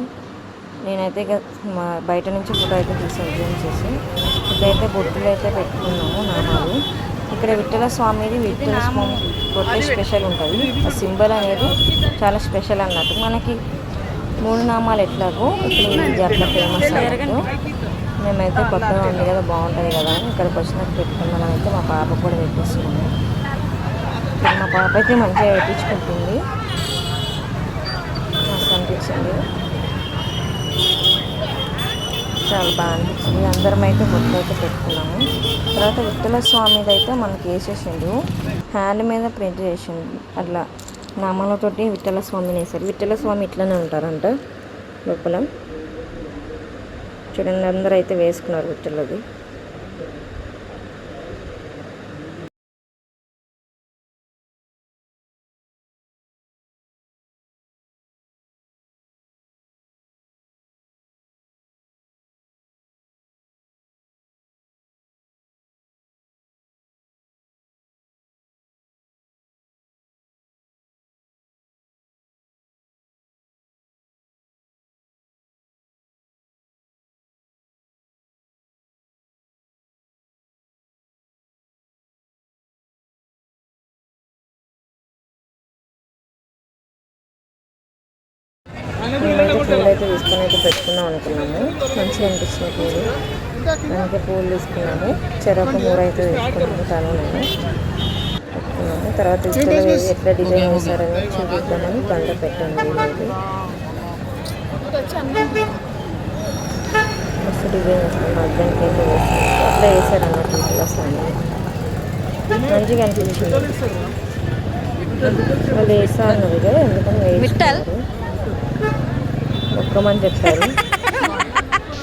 నేనైతే ఇక మా బయట నుంచి ఫోటో అయితే తీసాను జూమ్ చేసి. ఇక్కడైతే బొట్టులు అయితే పెట్టుకున్నాము నామాలు. ఇక్కడ విఠల స్వామిది, విఠల స్వామి బొట్టు స్పెషల్ ఉంటుంది. ఆ సింబల్ అనేది చాలా స్పెషల్ అన్నట్టు. మనకి 3 నామాలు ఎట్లాగో ఇప్పుడు ఇది అట్లా ఫేమస్ అన్నట్టు. మేమైతే కొత్తగా ఉంది కదా, బాగుంటుంది కదా అని ఇక్కడికి వచ్చినాక పెట్టుకున్నాం. అయితే మా పాప కూడా పెట్టేసుకున్నాం. మా పాప అయితే మంచిగా పెట్టించుకుంటుంది, మస్తు అనిపించింది, చాలా బాగా అనిపించింది. అందరం అయితే బొట్టు అయితే పెట్టుకున్నాము. తర్వాత విఠల స్వామిది అయితే మనకి వేసేసిండు, హ్యాండ్ మీద ప్రింట్ చేసిండు. అట్లా నామాలతోటి విఠల స్వామిని వేసారు. విఠల స్వామి ఇట్లనే ఉంటారంట లోపల. చూడండి అందరూ అయితే వేసుకున్నారు విఠలది. మేమైతే పూలు అయితే తీసుకొని అయితే పెట్టుకుందాం అనుకున్నాము. మంచిగా అనిపించిన పూలు, దానికి పూలు తీసుకున్నాము. చెరకు 3 అయితే తీసుకున్నాము. తను నేను పెట్టుకున్నాము. తర్వాత ఇష్టంలో ఎట్లా డిజైన్ వేశారని చూపిద్దామని బండ పెట్టండి. మస్తు డిజైన్ వేస్తాం. మా హస్బెండ్కి అయితే వేస్తాను. అట్లా వేసారు అన్నట్టు ఇట్లా స్వామి మంచిగా అనిపించింది. వాళ్ళు వేస్తా అన్నది కదా, ఎందుకని వేస్తారు ఒక్కమని చెప్పారు.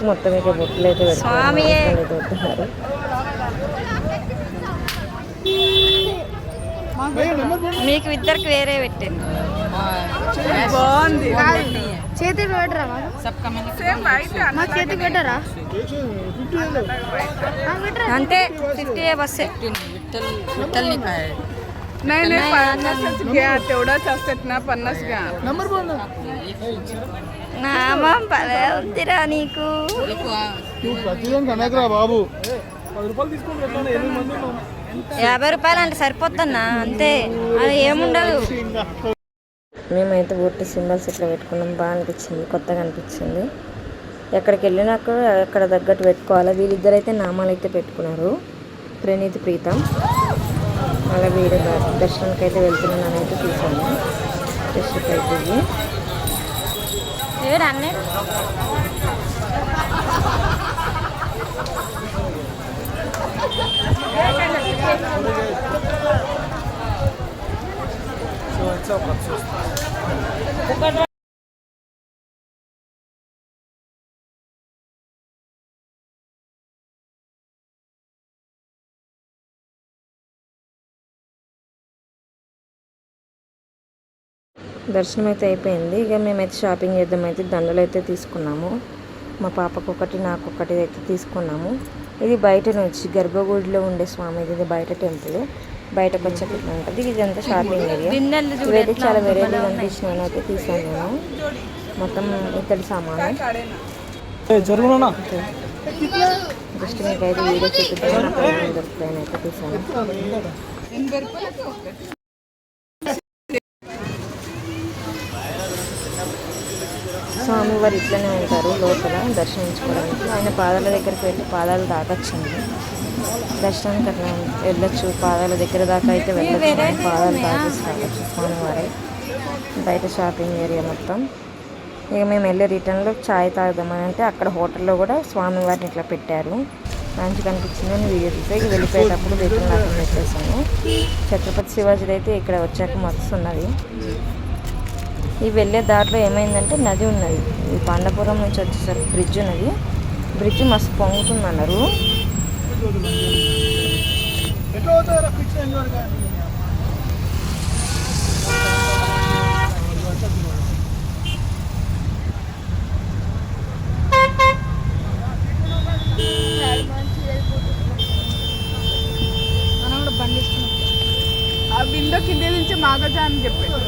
మొత్తం ఇక బొట్టులు అయితే పెట్టుకున్నారు. మీకు ఇద్దరికి వేరే పెట్టండి. బాగుంది. చేతి పెట్టరా, చేతి పెట్టరా అంతే 50 బస్సే. नाही नाही 50च घ्या, तेवढाच असतात ना 50 घ्या. नंबर बोल ना. నామం పదే వద్దురా నీకు. నువ్వు ప్రతిదం కనకరా బాబు. 10 రూపాయలు తీసుకొని ఎట్లా 8 మంది ఉన్నాం. 50 రూపాయలు అంటే సరిపోతుందా? అంతే, అది ఏముండదు. మేమైతే బొట్టు సింబల్స్ ఇట్లా పెట్టుకున్నాం. బాగా అనిపించింది, కొత్తగా అనిపించింది. ఎక్కడికి వెళ్ళినాక అక్కడ తగ్గట్టు పెట్టుకోవాలి. వీళ్ళిద్దరు అయితే నామాలు అయితే పెట్టుకున్నారు, ప్రణీత్ ప్రీతం. అలా వీడి దర్శనానికి అయితే వెళ్తున్నాను అయితే తీసాను. టెస్ట్ అయితే దర్శనం అయితే అయిపోయింది. ఇక మేమైతే షాపింగ్ చేద్దాం అయితే దండలు అయితే తీసుకున్నాము. మా పాపకు ఒకటి నాకు ఒకటి అయితే తీసుకున్నాము. ఇది బయట నుంచి గర్భగుడిలో ఉండే స్వామి, ఇది బయట టెంపుల్, బయటకు వచ్చేది ఉంటుంది. ఇదంతా షాపింగ్ ఏరియా. ఇవైతే చాలా వెరైటీగా అనిపించినాను అయితే తీసాను నేను. మొత్తం ఇత్తడి సామాను. జస్ట్ మీకు అయితే వీడియో చూపిద్దామని అక్కడ దొరుకుతాయని అయితే తీసాను. స్వామివారు ఇట్లనే ఉంటారు లోపల దర్శించుకోవడానికి. ఆయన పాదాల దగ్గరికి వెళ్ళి పాదాలు తాకొచ్చండి. దర్శనానికి అట్లా వెళ్ళొచ్చు, పాదాల దగ్గర దాకా అయితే వెళ్ళొచ్చు, పాదాలు తాకేసి రావచ్చు స్వామివారి. బయట షాపింగ్ ఏరియా మొత్తం. ఇక మేము వెళ్ళే రిటర్న్లో చాయ్ తాగుదామని అంటే అక్కడ హోటల్లో కూడా స్వామివారిని ఇట్లా పెట్టారు. మంచిగా కనిపించిందని వీడియో తీసా. ఇక వెళ్ళిపోయేటప్పుడు రిటర్న్ లాగా పెట్టేసాము. ఛత్రపతి శివాజీది అయితే ఇక్కడ వచ్చాక మస్తు ఉన్నది. ఈ వెళ్ళే దారిలో ఏమైందంటే నది ఉన్నది. ఈ పాండపురం నుంచి వచ్చేసరికి బ్రిడ్జ్ ఉన్నది. బ్రిడ్జ్ మస్తు పొంగుతుంది అన్నారు. ఆ విండో కింద నుంచి మాగజా అని చెప్పాడు.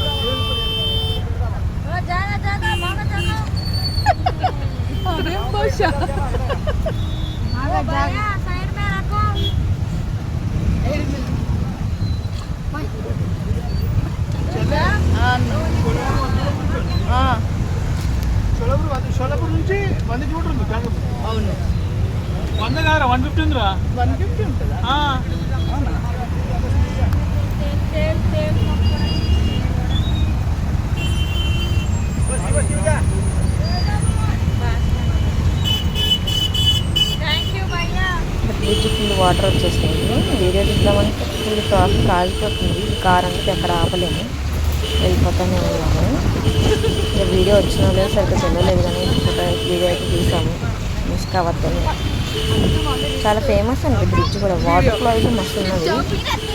షోలాపూర్ నుంచి 100 కిలోమీటర్ ఉంది. అవును 100 కాదురా 150 ఉందిరా. 150 ఉంటుందా? బ్రిడ్జ్ ఫుల్ వాటర్ వచ్చేసింది. వీడియో తీద్దామంటే ఫుల్ ట్రాఫిక్ ఆగిపోతుంది. కార్ అంటే అక్కడ ఆపలేము, వెళ్ళిపోతానే ఉన్నాము. ఇక వీడియో వచ్చినా లేదు సరిగ్గా తెలియలేదు కానీ వీడియో అయితే తీసాము, మిస్ కావద్దని. చాలా ఫేమస్ అండి బ్రిడ్జ్ కూడా. వాటర్ ఫ్లో అయితే మస్తు ఉన్నది.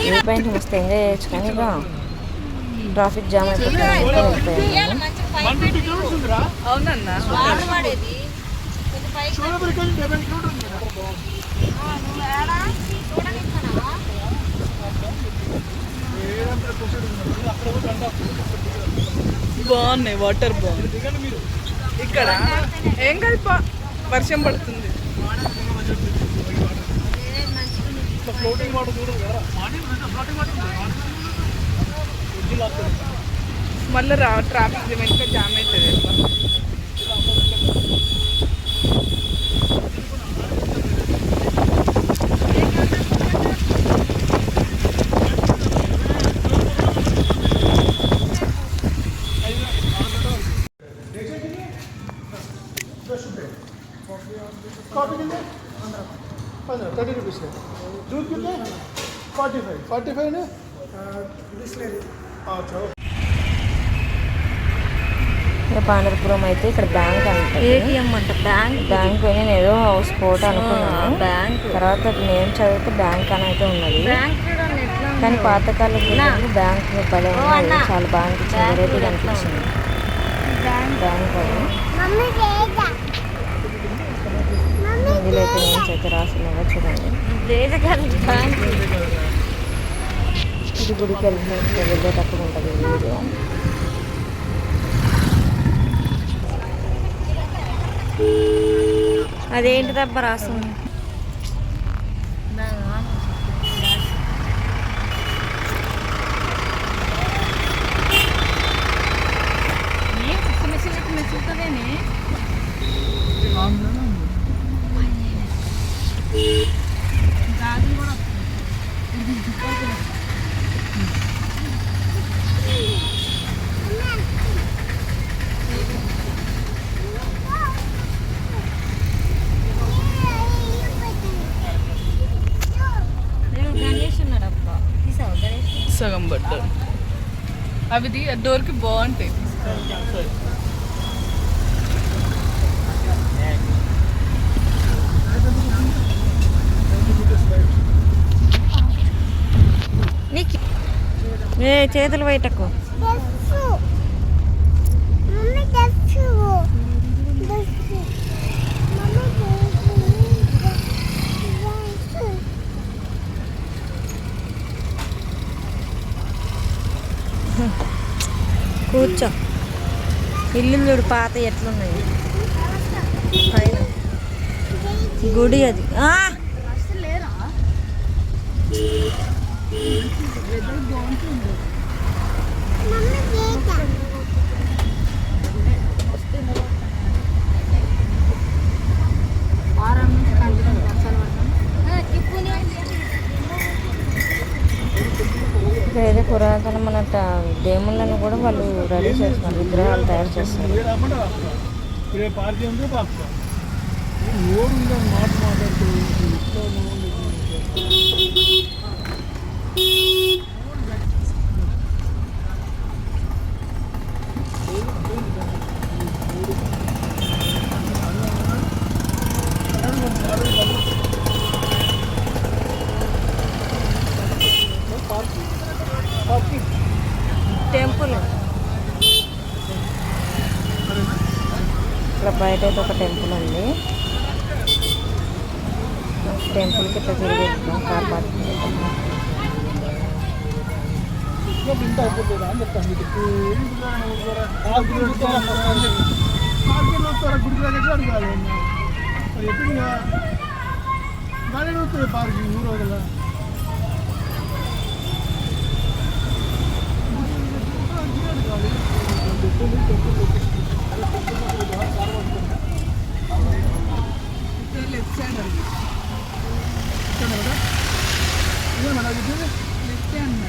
వ్యూ పాయింట్ మస్తు ఎంజాయ్ చేయొచ్చు. కానీ ఇక ట్రాఫిక్ జామ్ అయిపోతుంది. అవునన్నా బాగున్నాయి. వాటర్ బాగుంది. ఇక్కడ ఏం కలిప వర్షం పడుతుంది. మళ్ళీ ట్రాఫిక్ వెనుక జామ్ అవుతుంది. कॉफी कितने 15 30 रुपीज़ है. दूध कितने 45 ना. अच्छा ఇక పాండరపురం అయితే ఇక్కడ బ్యాంక్ అంటే ఏటీఎం అంట. బ్యాంక్ నేను ఏదో స్పోర్ట్ అనుకున్నాను. బ్యాంక్ తర్వాత నేను చదివితే బ్యాంక్ అని అయితే ఉన్నది. కానీ పాతకాలం బ్యాంక్ భలే ఉన్నది. చాలా బాగా అనిపించింది, వెరైటీగా అనిపించింది బ్యాంక్ అది. ఇందులో అయితే నేమ్స్ అయితే రాస్తున్నాగా చూడండి. ఇది గుడికి వెళ్ళేటప్పుడు ఉంటుంది వీడియో. అదేంటి దెబ్బ రాస్తుంది. సగం బట్టలు అవి డోర్కి బాగుంటాయి. చేతులు బయటకు కూర్చో. ఇల్లు చూడు పాత ఎట్లున్నాయి పైన గుడి అది. ఇక్కడైతే పురాతనమైన దేవుళ్ళని కూడా వాళ్ళు రెడీ చేస్తున్నారు, విగ్రహాలు తయారు చేస్తారు. టెంపుల్ ఇక్కడ బయట అయితే ఒక టెంపుల్ ఉంది. టెంపుల్కి ఇట్లా తిరిగేస్తాం కార్ పార్కింగ్. పార్కింగ్ ఊరు లెఫ్ట్ సైడ్ అండి లెఫ్ట్ హ్యాండ్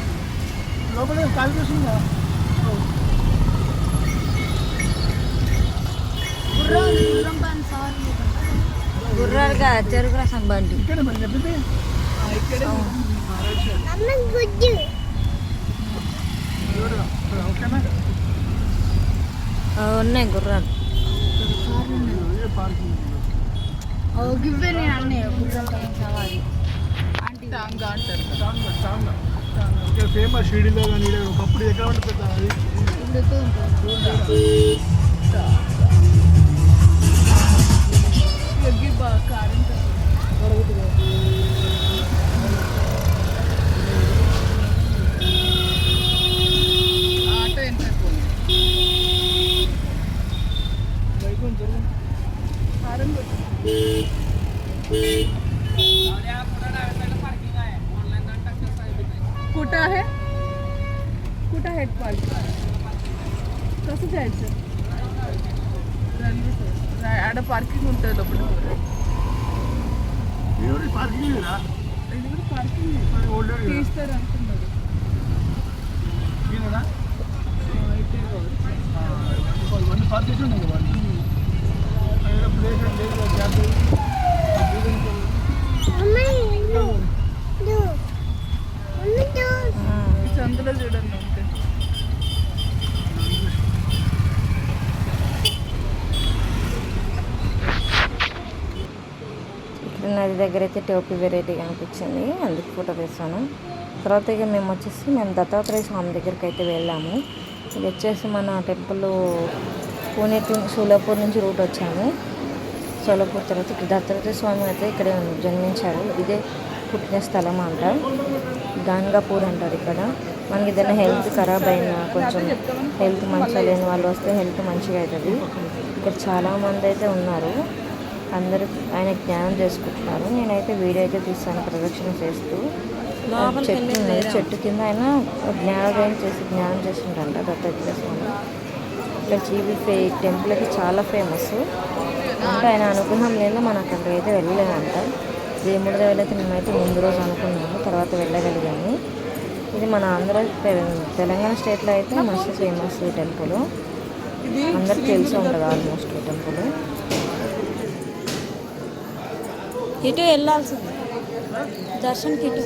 లోపల కాలికేషన్ గుర్రాలుగా చెరుకు రసం బండి ఇక్కడ మరి చెప్పింది ఇక్కడ ఓకేనా ఉన్నాయి గుర్రాలు. గివ్వే నేను అన్నీ సవారి టాంగా అంటారు. ఇక్కడ ఫేమస్ షిరిడీలో కానీ ఒకప్పుడు ఎక్కడ ఉంటుంది ఆటో ఎంత कुठं आहे पार्क कसं जायचं आड पार्किंग ఉంటుంది లోపల పార్కింగ్ తీస్తారు అంటున్నారు. సందులో చూడండి ఉంటే ఇక్కడ నది దగ్గర అయితే టోపీ వెరైటీగా అనిపించింది, అందుకు ఫోటో తీసాను. తర్వాత ఇక మేము దత్తాత్రేయ స్వామి దగ్గరికి అయితే వెళ్ళాము. ఇది వచ్చేసి మన టెంపుల్ పూణే సోలాపూర్ నుంచి రూట్ వచ్చాము. సోలాపూర్ తర్వాత ఇక్కడ దత్తాత్రేయ స్వామి అయితే ఇక్కడే జన్మించారు. ఇదే పుట్టిన స్థలం అంటారు, గంగాపూర్ అంటారు. ఇక్కడ మనకి ఏదైనా హెల్త్ ఖరాబ్ అయినా, కొంచెం హెల్త్ మంచిగా లేని వాళ్ళు వస్తే హెల్త్ మంచిగా అవుతుంది. ఇక్కడ చాలామంది అయితే ఉన్నారు, అందరూ ఆయన జ్ఞానం చేసుకుంటున్నారు. నేనైతే వీడియో అయితే తీస్తాను ప్రదక్షిణ చేస్తూ. చెట్టు ఉంది, చెట్టు కింద ఆయన జ్ఞానోదయం చేసి జ్ఞానం చేస్తుంటారంట దత్తాత్రేయ స్వామి. ఇక్కడ టెంపుల్ అయితే చాలా ఫేమస్. అంటే ఆయన అనుగ్రహం లేదా మనం అక్కడికి అయితే వెళ్ళలేమంట. దేవుడి దగ్గర అయితే మేమైతే ముందు రోజు అనుకున్నాము, తర్వాత వెళ్ళగలిగాము. ఇది మన తెలంగాణ స్టేట్లో అయితే మస్తు ఫేమస్ ఈ టెంపుల్, అందరికి తెలిసి ఉంటుంది ఆల్మోస్ట్ ఈ టెంపుల్. ఇటు వెళ్ళాల్సింది దర్శన్కి, ఇటు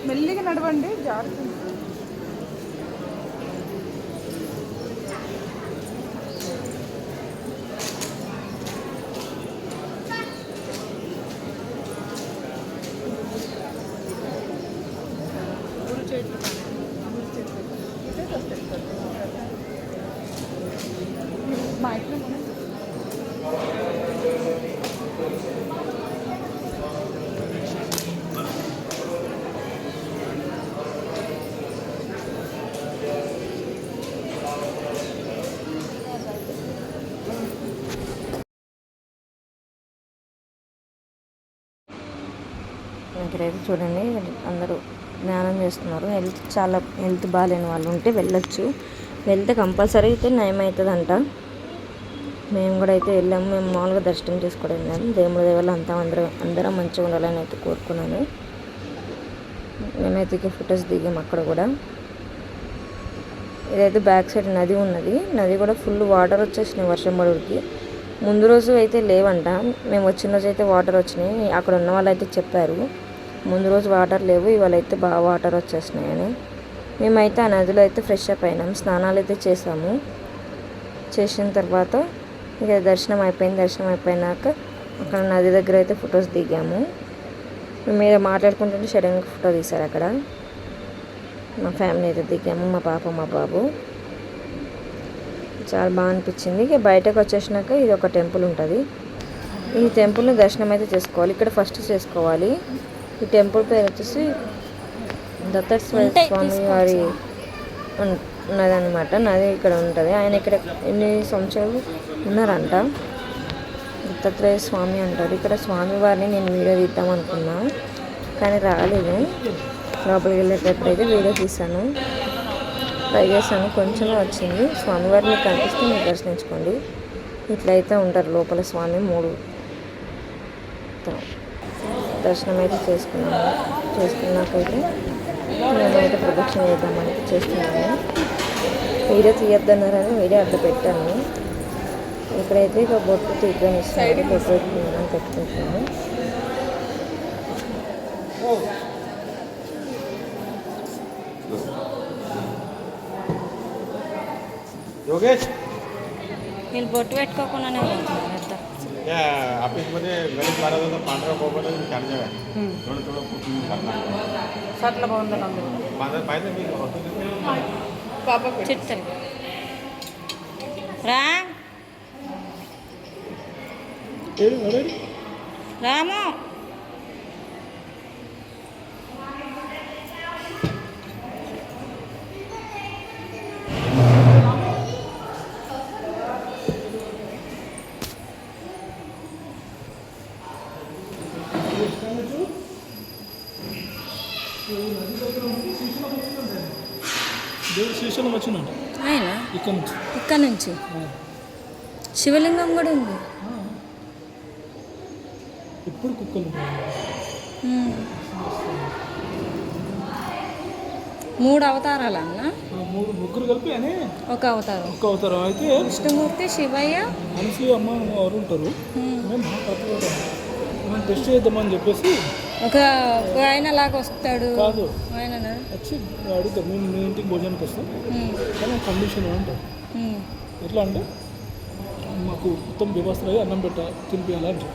మెల్లిగా నడవండి జాగ్రత్త. ఇక్కడైతే చూడండి అందరూ ధ్యానం చేస్తున్నారు. హెల్త్ బాగాలేని వాళ్ళు ఉంటే వెళ్ళొచ్చు. వెళ్తే కంపల్సరీ అయితే నయం అవుతుందంట. మేము కూడా అయితే వెళ్ళాము. మేము మామూలుగా దర్శనం చేసుకోవడం వెళ్ళాము. దేవుడి దేవాళ్ళు అందరం మంచిగా ఉండాలని అయితే కోరుకున్నాను. మేమైతే ఇక ఫొటోస్ దిగాము అక్కడ కూడా. ఇదైతే బ్యాక్ సైడ్ నది ఉన్నది. నది కూడా ఫుల్ వాటర్ వచ్చేసినాయి వర్షం పడుడికి. ముందు రోజు అయితే లేవంట, మేము వచ్చిన రోజు అయితే వాటర్ వచ్చినాయి. అక్కడ ఉన్న వాళ్ళు అయితే చెప్పారు ముందు రోజు వాటర్ లేవు, ఇవాళ అయితే బాగా వాటర్ వచ్చేసినాయని. మేమైతే ఆ నదిలో అయితే ఫ్రెష్ అప్ అయినాం, స్నానాలు అయితే చేసాము. చేసిన తర్వాత ఇక దర్శనం అయిపోయింది. దర్శనం అయిపోయినాక అక్కడ నది దగ్గర అయితే ఫొటోస్ దిగాము. మేము మాట్లాడుకుంటుంటే సడన్గా ఫోటో తీశారు అక్కడ. మా ఫ్యామిలీ అయితే దిగాము, మా పాప మా బాబు. చాలా బాగా అనిపించింది. ఇక బయటకు వచ్చేసినాక ఇది ఒక టెంపుల్ ఉంటుంది. ఈ టెంపుల్ని దర్శనం అయితే చేసుకోవాలి. ఇక్కడ ఫస్ట్ చేసుకోవాలి. ఈ టెంపుల్ పేరు వచ్చేసి దత్తాత్రేయ స్వామి వారి ఉన్నదన్నమాట. నది ఇక్కడ ఉంటుంది. ఆయన ఇక్కడ ఎన్ని సంవత్సరాలు ఉన్నారంట. దత్తాత్రేయ స్వామి అంటారు. ఇక్కడ స్వామివారిని నేను వీడియో తీద్దాం అనుకున్నా కానీ రాలేదు. లోపలికి వెళ్ళేటప్పుడు అయితే వీడియో తీశాను, ట్రై చేశాను, కొంచెమే వచ్చింది. స్వామివారిని మీకు కనిపిస్తే మీరు దర్శించుకోండి. ఇట్లయితే ఉంటారు లోపల స్వామి. 3 దర్శనం అయితే చేసుకున్నాకైతే మేమైతే ప్రదక్షిణ చేద్దామని చేస్తున్నాను. వీడియో తీయొద్దన్నారని వీడియో అట్లా పెట్టాను. ఇక్కడైతే ఇక బొట్టు తీద్దాం ఇస్తున్నారు. బొట్టు పెట్టుకుంటున్నాను. योगेश వీళ్ళు బొట్టు పెట్టుకోకుండానే పోతున్నారు. या ऑफिस मध्ये गणेश महाराजांचा पांढरा कोपरा चार्जर आहे. थोडं थोडं कुकिंग करणार షర్ట్ల బాగుందని అందరూ माझं पाहिजे मी होतो పాపకు చిట్టలు రా రాము దేవుడు శ్రీశైలం వచ్చిందంట ఆయన ఇక్కడ నుంచి శివలింగం కూడా ఉంది. ఎప్పుడు కుక్కలు 3 అవతారాలు అన్న. 3 కలిపి అని ఒక అవతారం. అయితే విష్ణుమూర్తి, శివయ్య, అనసూయ అమ్మ వారు ఉంటారు. మేము మేము టెస్ట్ చేద్దామని చెప్పేసి ఒక ఆయన లాగా వస్తాడు. కాదు ఆయన వచ్చి అడుగుతాం, మేము మీ ఇంటికి భోజనానికి వస్తాం కానీ కండిషన్ అంటారు. ఎట్లా అంటే మాకు మొత్తం వ్యవస్థ అన్నం తినిపించాలి అంటే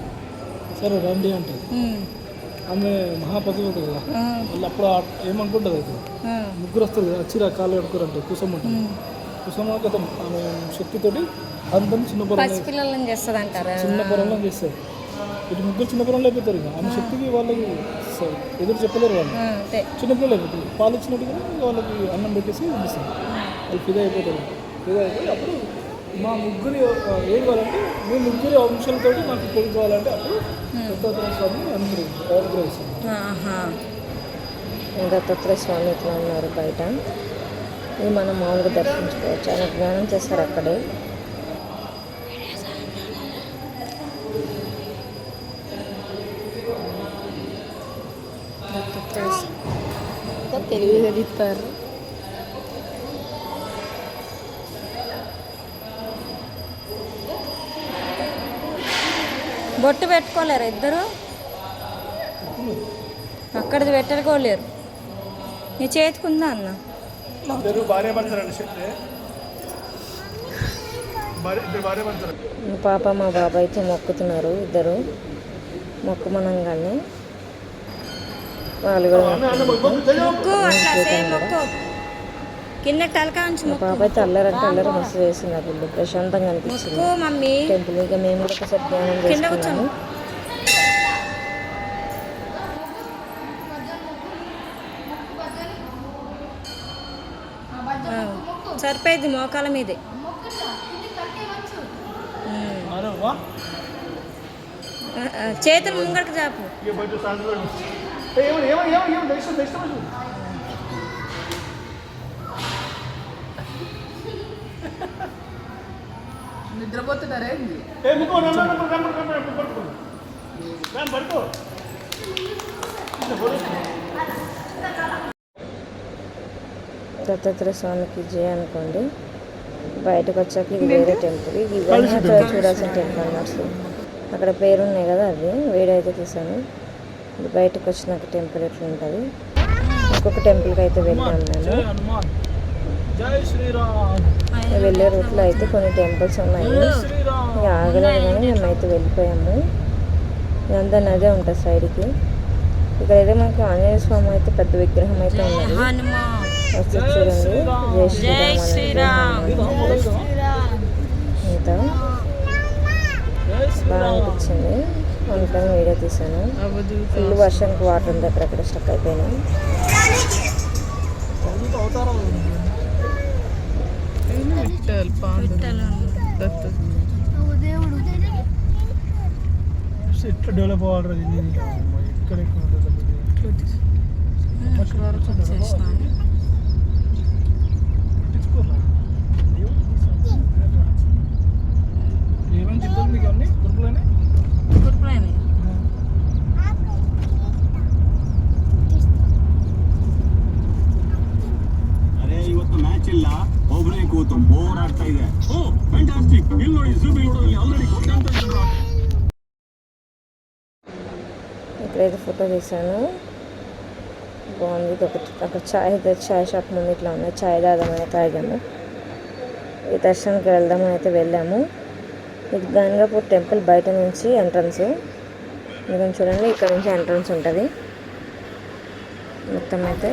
సరే రండి అంటారు. ఆమె మహాపతివత కదా, వాళ్ళు అప్పుడు ఏమనుకుంటుంది అయితే 3 వస్తుంది కదా, వచ్చి కాళ్ళు కడుకోరు అంటే కుసమ్మంటారు. కుసమ్మ కదా ఆమె శక్తితోటి అందరినీ చిన్న పొలం చేస్తారు. ఇటు 3 చిన్న పొలంలో అయిపోతారు. ఇక ఆమె శక్తికి వాళ్ళకి ఎదురు చెప్పలేరు. వాళ్ళు చిన్నపిల్లలు అయిపోతారు. పాలు ఇచ్చినట్టుగా వాళ్ళకి అన్నం పెట్టేసి పంపిస్తారు. వాళ్ళు ఫిదా అయిపోతారు. ఫిదా అయిపోయి అప్పుడు మా ముగ్గురి ఏం కావాలంటే మీ 3 అంశాలతోటి మాకు కొడుకు కావాలంటే అప్పుడు దత్తాత్రేయ స్వామి అనుగ్రహిస్తాం. దత్తాత్రేయ స్వామి ఇట్లా ఉన్నారు బయట. ఇది మనం మామూలుగా దర్శించుకోవచ్చు. ఆయన జ్ఞానం చేస్తారు అక్కడే. తెలివిగా తీస్తారు. బొట్టు పెట్టుకోలేరు ఇద్దరు, అక్కడిది పెట్టుకోలేరు. నీ చేతికుందా అన్న? భార్య పడతారండి చెప్తే భార్య పడతారు. మా పాప మా బాబా అయితే మొక్కుతున్నారు. ఇద్దరు మొక్కుమనంగానే వాళ్ళు కూడా కింద తలకా మా పాప అయితే అల్లరంటే అల్లరి మస్తు వేస్తున్నారు. వీళ్ళు ప్రశాంతంగా అనిపించింది టెంపుల్. ఇక మేము కూడా ఒకసారి ధ్యానం చేసుకున్నాము. సరిపోయింది మోకాల మీదే. చేతులు ముంగడికి చాపు. నిద్రపోతున్నారా ఏంది? దత్తాత్రేయ స్వామికి జయ అనుకోండి. బయటకు వచ్చాక ఇది వేరే టెంపుల్. ఇవన్నీ అక్కడ చూడాల్సిన టెంపుల్ అన్నట్టు. అక్కడ పేరు ఉన్నాయి కదా, అవి వీడియో అయితే తీసాను. ఇది బయటకు వచ్చినాక టెంపుల్ ఎట్లా ఉంటుంది. ఇంకొక టెంపుల్కి అయితే వెళ్ళాను నేను. వెళ్ళే రూట్లో అయితే కొన్ని టెంపుల్స్ ఉన్నాయి. ఇక ఆగలేదు కానీ మేమైతే వెళ్ళిపోయాము. ఇదంతా నదే ఉంటుంది సైడ్కి. ఇక్కడైతే మనకి ఆంజనేయ స్వామి అయితే పెద్ద విగ్రహం అయితే ఉన్నది. వస్తే చూడండి, జై శ్రీరామ్ ఇంత బాగా అనిపించింది. అందుకని వీడియో తీసాను. ఫుల్ వర్షానికి వాటర్ ఉంది, అక్కడక్కడ స్టక్ అయిపోయినాయి. ఎట్లా డెవలప్ అవ్వాలి ఇక్కడ ఏమేమి చెప్తారు మీకు అన్ని గురుకులని ಅರೆ ಇವತ್ತು ಮ್ಯಾಚ್ ಇಲ್ಲ, ಒಬ್ಬನೇ ಕೂತು ಬೋರ್ ಆಗ್ತಾ ಇದೆ. ಓ ಫ್ಯಾಂಟಾಸ್ಟಿಕ್, ಇಲ್ಲಿ ನೋಡಿ ಜೂಬಿ ನೋಡೋದಲ್ಲಿ ಆಲ್ರೆಡಿ ಕೊಟ್ಟಂತ ಇದ್ರು. ఇక్కడైతే ఫోటో తీసాను, బాగుంది. అక్కడ చాయ్ షాప్ ముందు ఇట్లా ఉన్నాయి. చాయ్ తాగామని తాగాము. ఈ దర్శనానికి వెళ్దామని అయితే వెళ్ళాము. ఇది గంగాపూర్ టెంపుల్ బయట నుంచి ఎంట్రన్స్. మీరు చూడండి, ఇక్కడ నుంచి ఎంట్రన్స్ ఉంటుంది. మొత్తం అయితే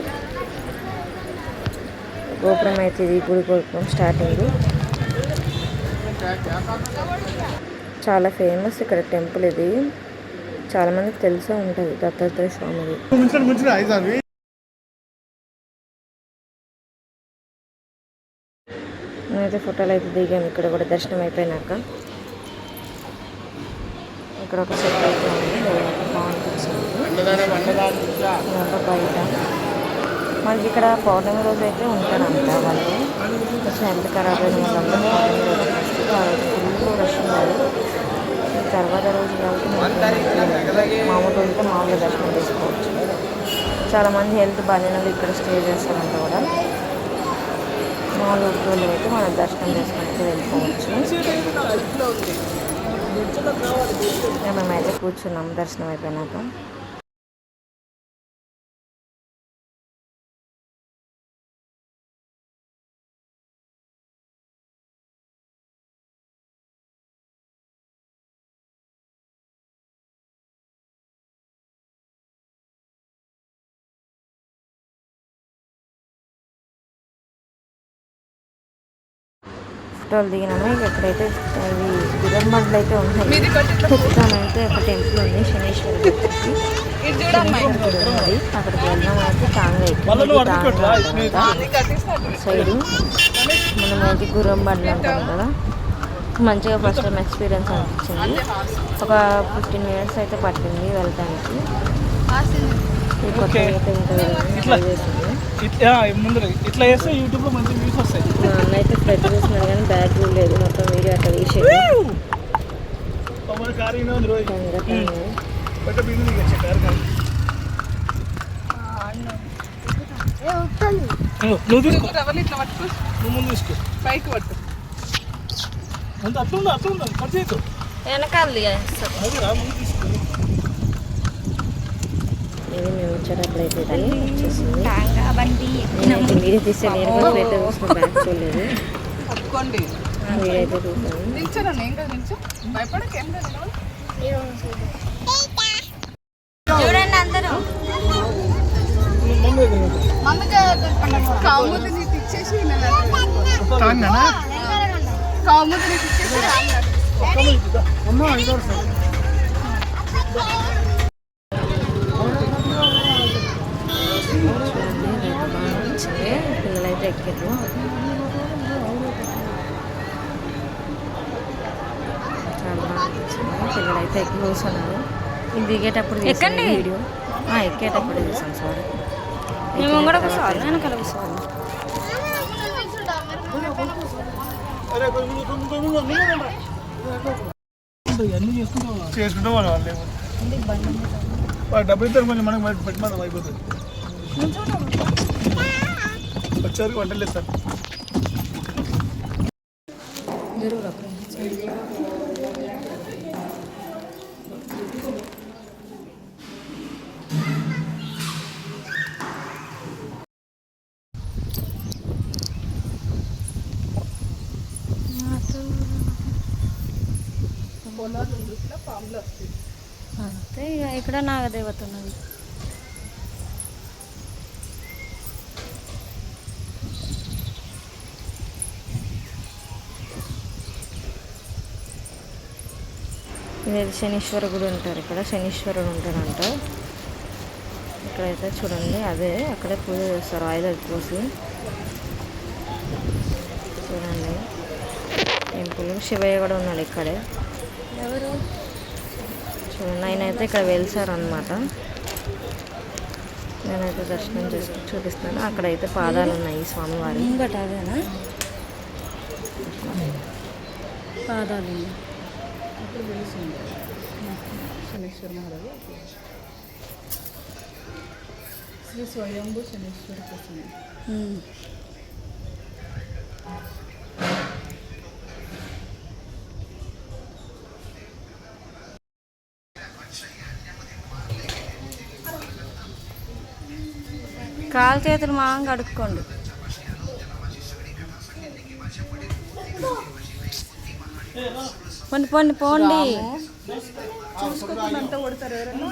గోపురం అయితే ఇది గుడి గోపురం స్టార్టింగ్. చాలా ఫేమస్ ఇక్కడ టెంపుల్. ఇది చాలామందికి తెలిసే ఉంటుంది, దత్తాత్రేయ స్వామిది. మేమైతే ఫోటోలు అయితే దిగాము. ఇక్కడ కూడా దర్శనం అయిపోయినాక ఇక్కడ ఒక సెట్ అయితే ఉంది, బాగుంటుంది. బయట మనకి ఇక్కడ పౌర్ణమి రోజు అయితే ఉంటారంట వాళ్ళు. కొంచెం హెల్త్ ఖరాబ్ అయిన వాళ్ళందరూ పౌర్ణమి రోజు వస్తే ఫుల్ రష్ ఉన్నారు. తర్వాత రోజు కాబట్టి మామూలు రోజుతో మామూలుగా దర్శనం చేసుకోవచ్చు. చాలామంది హెల్త్ బాగాలేని ఇక్కడ స్టే చేస్తారంట కూడా. మామూలు రోజులు అయితే మనం దర్శనం చేసుకుంటూ వెళ్ళిపోవచ్చు. మేమైతే కూర్చున్నాం దర్శనం అయిపోయినాక. ఫోటోలు దిగినాము. ఇక ఎక్కడైతే ఇవి గుర్రంబండ్లు అయితే ఉన్నాయి. చెప్తానంటే ఒక టెంపుల్ ఉంది, శనేశ్వర గుడి. అక్కడికి వెళ్దాం అయితే టాంగా సైడు మనమైతే గుర్రంబండ్లు అంటాం కదా. మంచిగా ఫస్ట్ టైం ఎక్స్పీరియన్స్ అనిపించింది. ఒక 15 minutes అయితే పట్టింది వెళ్ళడానికి. ఇట్లా చేస్తే యూట్యూబ్లో మంచి వ్యూస్ వస్తాయి. అన్న అయితే ఫ్లడ్ చూసినాడు కానీ బ్యాగ్ లేదు, మొత్తం వీడియో అట్లా తీసేది. నువ్వు తీసుకో, నువ్వు ముందు తీసుకో, పైకి పట్టు. అంత అట్లా ఖర్చు అవుతావు వెనకాల ముందు తీసుకో. ఇది మేము వచ్చేటప్పుడు అయితే వచ్చేసింది. వీడియో తీస్తే నేను కూడా అయితే చూసిన బ్యాగ్ చూడలేదు. పట్టుకోండి, వీడియో అయితే చూసాను. నిల్చోరా, నేను కదా నిల్చో, భయపడకేం కదా. చూడండి అందరూ కాముది నీకు ఇచ్చేసి కాముది నీకు ఇచ్చేసి పిల్లలైతే ఎక్కారు. చాలా బాగా అనిపించింది. పిల్లలైతే ఎక్కి కూర్చున్నారు. ఇది దిగేటప్పుడు వీడియో ఎక్కేటప్పుడు చూసాం. సారీ, మేము ముంగడ కూర్చోవాలి, వెనకాల కూర్చోవాలి. అన్నీ చేసుకుంటాం వాళ్ళు డబ్బులు ఇస్తారు, మళ్ళీ మనకు పెట్టమని అయిపోతుంది. వచ్చారు వంటలు ఇస్తారు. అంతే ఇక ఇక్కడ నాగదేవత ఉన్నది. ఇదేది శనీశ్వర గుడి ఉంటారు. ఇక్కడ శనీశ్వరుడు ఉంటారంట. ఇక్కడైతే చూడండి, అదే అక్కడే పూజ చేస్తారు ఆయిల్ పోసి. చూడండి టెంపుల్. శివయ్య కూడా ఉన్నాడు ఇక్కడే. ఎవరు చూడండి, ఆయనైతే ఇక్కడ వెలిసారు అనమాట. నేనైతే దర్శనం చేసి చూపిస్తాను. అక్కడైతే పాదాలు ఉన్నాయి స్వామివారి. ముంగట అదేనా పాదాలు? శనేశ్వర మహారాజు శ్రీ స్వయంభూ శనేశ్వర ప్రసన్న. కాలు చేతులు మాం కడుక్కోండి. పోండి పోండి పోండి. చూసుకోకుండా కొడతారు ఎవరైనా.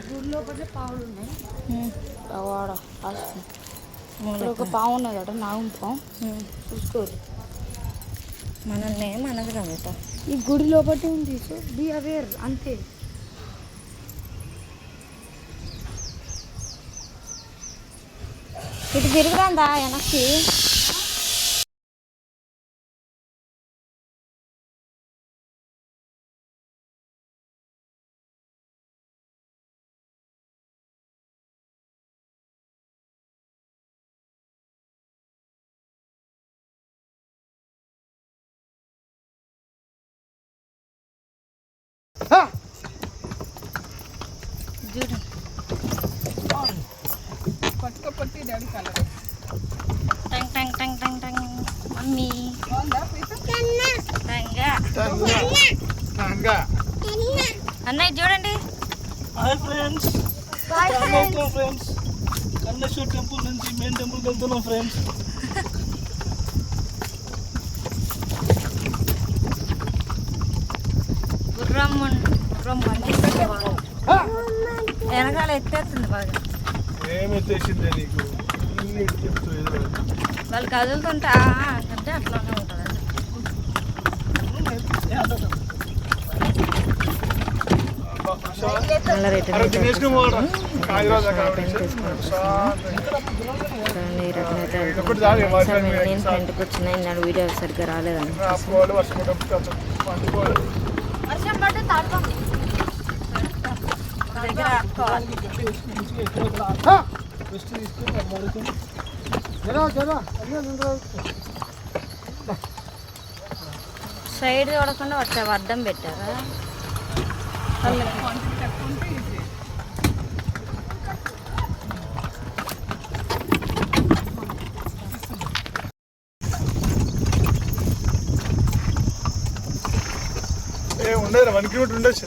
గుడిలో పట్ల పావులు ఉన్నాయి. ఒక పావు ఉన్నదట, నాగం పావు. చూసుకోరు. మనల్ని మనది కదా. ఈ గుడి లోపటి ఉంది. సో బీ అవేర్ అంతే. ఇటు తిరుగుదా వెనక్కి. చూడు పట్టుకోపట్టి daddy colour. Tongue tongue tongue tongue tongue. Mummy అన్నయ్య చూడండి. Hi friends, friends Kanneshwar temple నుంచి మెయిన్ టెంపుల్కి వెళ్తున్నాం ఫ్రెండ్స్. గుర్రం వెనకాల ఎత్తేస్తుంది బాగా. ఏమి ఎత్తేసిందే నీకు? వాళ్ళు కదులుతుంటా అంటే అట్లానే ఉంటుంది. మళ్ళీ రిటర్న్ అయితే ఈ రకం అయితే నేను ఫ్రెండ్కి వచ్చిన నాడు వీడియో సరిగ్గా రాలేదని దగ్గర ఆపుకోవాలి. సైడ్ చూడకుండా వచ్చావు, అడ్డం పెట్టారా? ఉండదు 1 కిలోమీటర్ ఉండొచ్చు.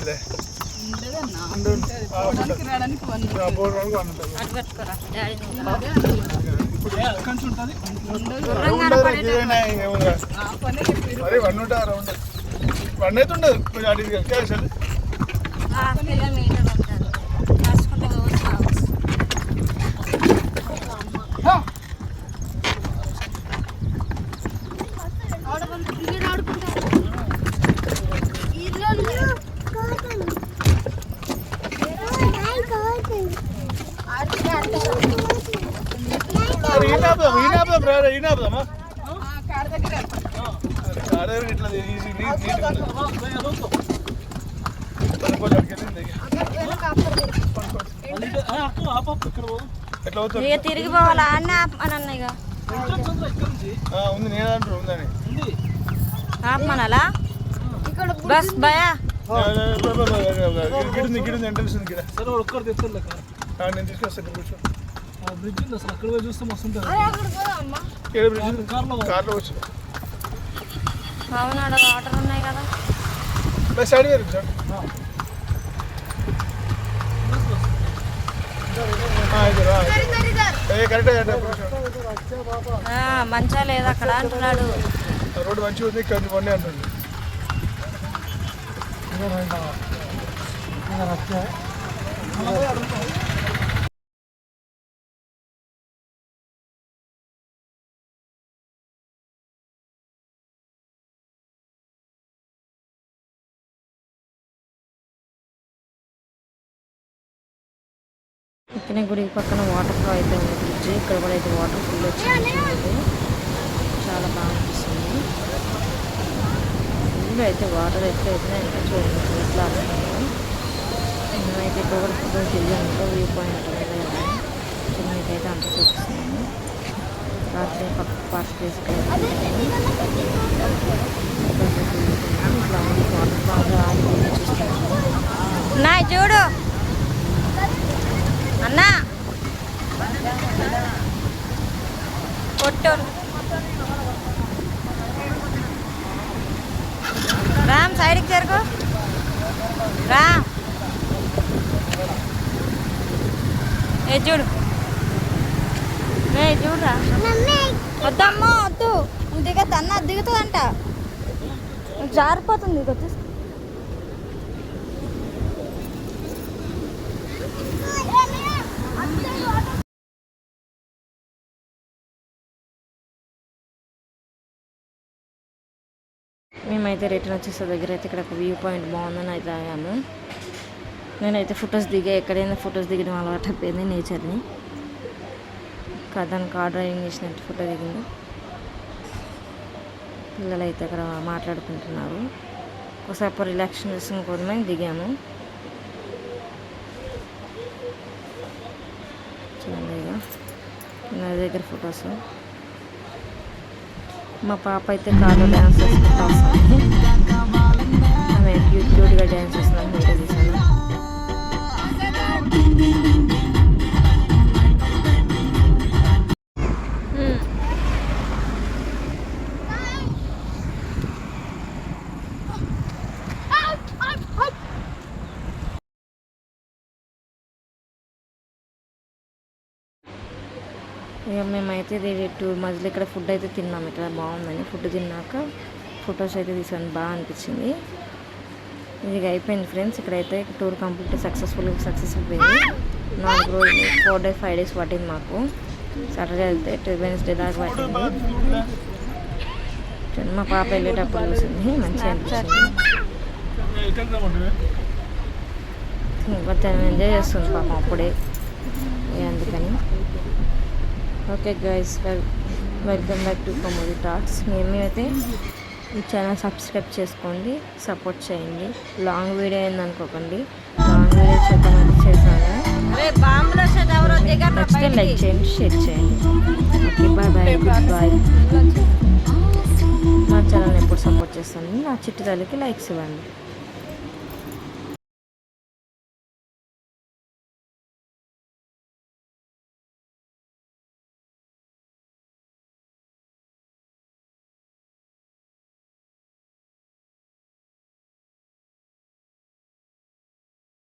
మరి 1 ఉంటారు, 1 అయితే ఉండదు. కొంచెం అడిగి క్యాష్ అది. ఈనాపుదామా కార్ దగ్గర ఇట్లా ఈజీ ఎట్లా అవుతుంది ఇక తిరిగి పోవాలా అన్న అని ఇక ఉంది నేను అంటారు ఉందని ఆపమనాలా బస్ భయా గిడుంది ఎంట్రన్స్ ఉంది గిడ సరే ఒక్కరు తెస్తారు నేను తీసుకొస్తాను కూర్చో బ్రిడ్జ్ ఉంది అసలు అక్కడ పోయి చూస్తే మస్తు ఉంటుంది కార్లో వచ్చి అవునాడ వాటర్ ఉన్నాయి కదా సైడ్ వేరు సార్ కరెక్ట్ మంచిగా లేదు అక్కడ అంటున్నాడు రోడ్డు మంచిగా ఉంది ఇక్కడ వన్ అంటుంది ఇక్కడే గుడి పక్కన వాటర్ ఫ్లో అయితే ఉంది బ్రిడ్జ్ ఇక్కడ కూడా అయితే వాటర్ ఫుల్ వచ్చింది చాలా బాగా అనిపిస్తుంది ఫుల్ అయితే వాటర్ అయితే ఇంకా చూడండి ఇట్లా మేమైతే ఇక్కడ కూడా ఫుడ్ తిరిగాను వ్యూ పాయింట్ చిన్నకైతే అంత చూపిస్తున్నాను రాత్రి పక్క పార్క్ ప్లేస్ ఇట్లా వాటర్ బాగా ఆగి చూస్తున్నాను నా చూడు అన్నా కొట్టోరు రామ్ సైడ్కి జరుగు రామ్ ఏ చూడు చూడరా వద్దమ్మా వద్దు దిగద్దు అన్న దిగుతుందంట జారిపోతుంది వచ్చేసి మేమైతే రిటర్న్ వచ్చేసే దగ్గర అయితే ఇక్కడ ఒక వ్యూ పాయింట్ బాగుందని అయితే ఆగాము నేనైతే ఫొటోస్ దిగా ఎక్కడైనా ఫొటోస్ దిగడం అలవాటు అయిపోయింది నేచర్ని దానికి కార్ డ్రైవింగ్ చేసినట్టు ఫోటో దిగింది పిల్లలు అయితే అక్కడ మాట్లాడుకుంటున్నారు ఒకసారి రిలాక్సేషన్ కోసమే దిగాము చూడండి ఇక నా దగ్గర ఫొటోస్ మా పాప అయితే కార్లో డ్యాన్స్ చేసుకుంటా వస్తుంది ఆమె క్యూట్గా డ్యాన్స్ చేస్తున్నాను వీడియో తీసాను ఇక మేమైతే టూర్ మధ్యలో ఇక్కడ ఫుడ్ అయితే తిన్నాం ఇక్కడ బాగుందని ఫుడ్ తిన్నాక ఫొటోస్ అయితే తీసాను బాగా అనిపించింది ఇది అయిపోయింది ఫ్రెండ్స్ ఇక్కడైతే టూర్ కంప్లీట్ సక్సెస్ అయిపోయింది 4 రోజులు 4 days 5 days పట్టింది మాకు సాటర్డే వెళ్తే వెన్స్డే దాకా పట్టింది మా పాప వెళ్ళేటప్పుడు చూసింది మంచిగా అనిపించింది కొంచెం ఎంజాయ్ చేస్తుంది పాపం అప్పుడే అందుకని okay guys welcome back to Kommuri talks మేమైతే ఈ ఛానల్ సబ్స్క్రైబ్ చేసుకోండి సపోర్ట్ చేయండి లాంగ్ వీడియో అయింది అనుకోకండి లాంగ్ వీడియో చేద్దామని చేశాను నచ్చితే లైక్ చేయండి షేర్ చేయండి okay bye bye good bye మా ఛానల్ని ఎప్పుడు సపోర్ట్ చేస్తాను నా చిట్టి తల్లికి లైక్స్ ఇవ్వండి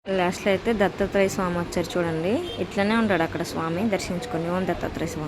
లాస్ట్లో అయితే దత్తాత్రేయ స్వామి వచ్చారు చూడండి ఇట్లనే ఉంటాడు అక్కడ స్వామి దర్శించుకొని దత్తాత్రేయ స్వామి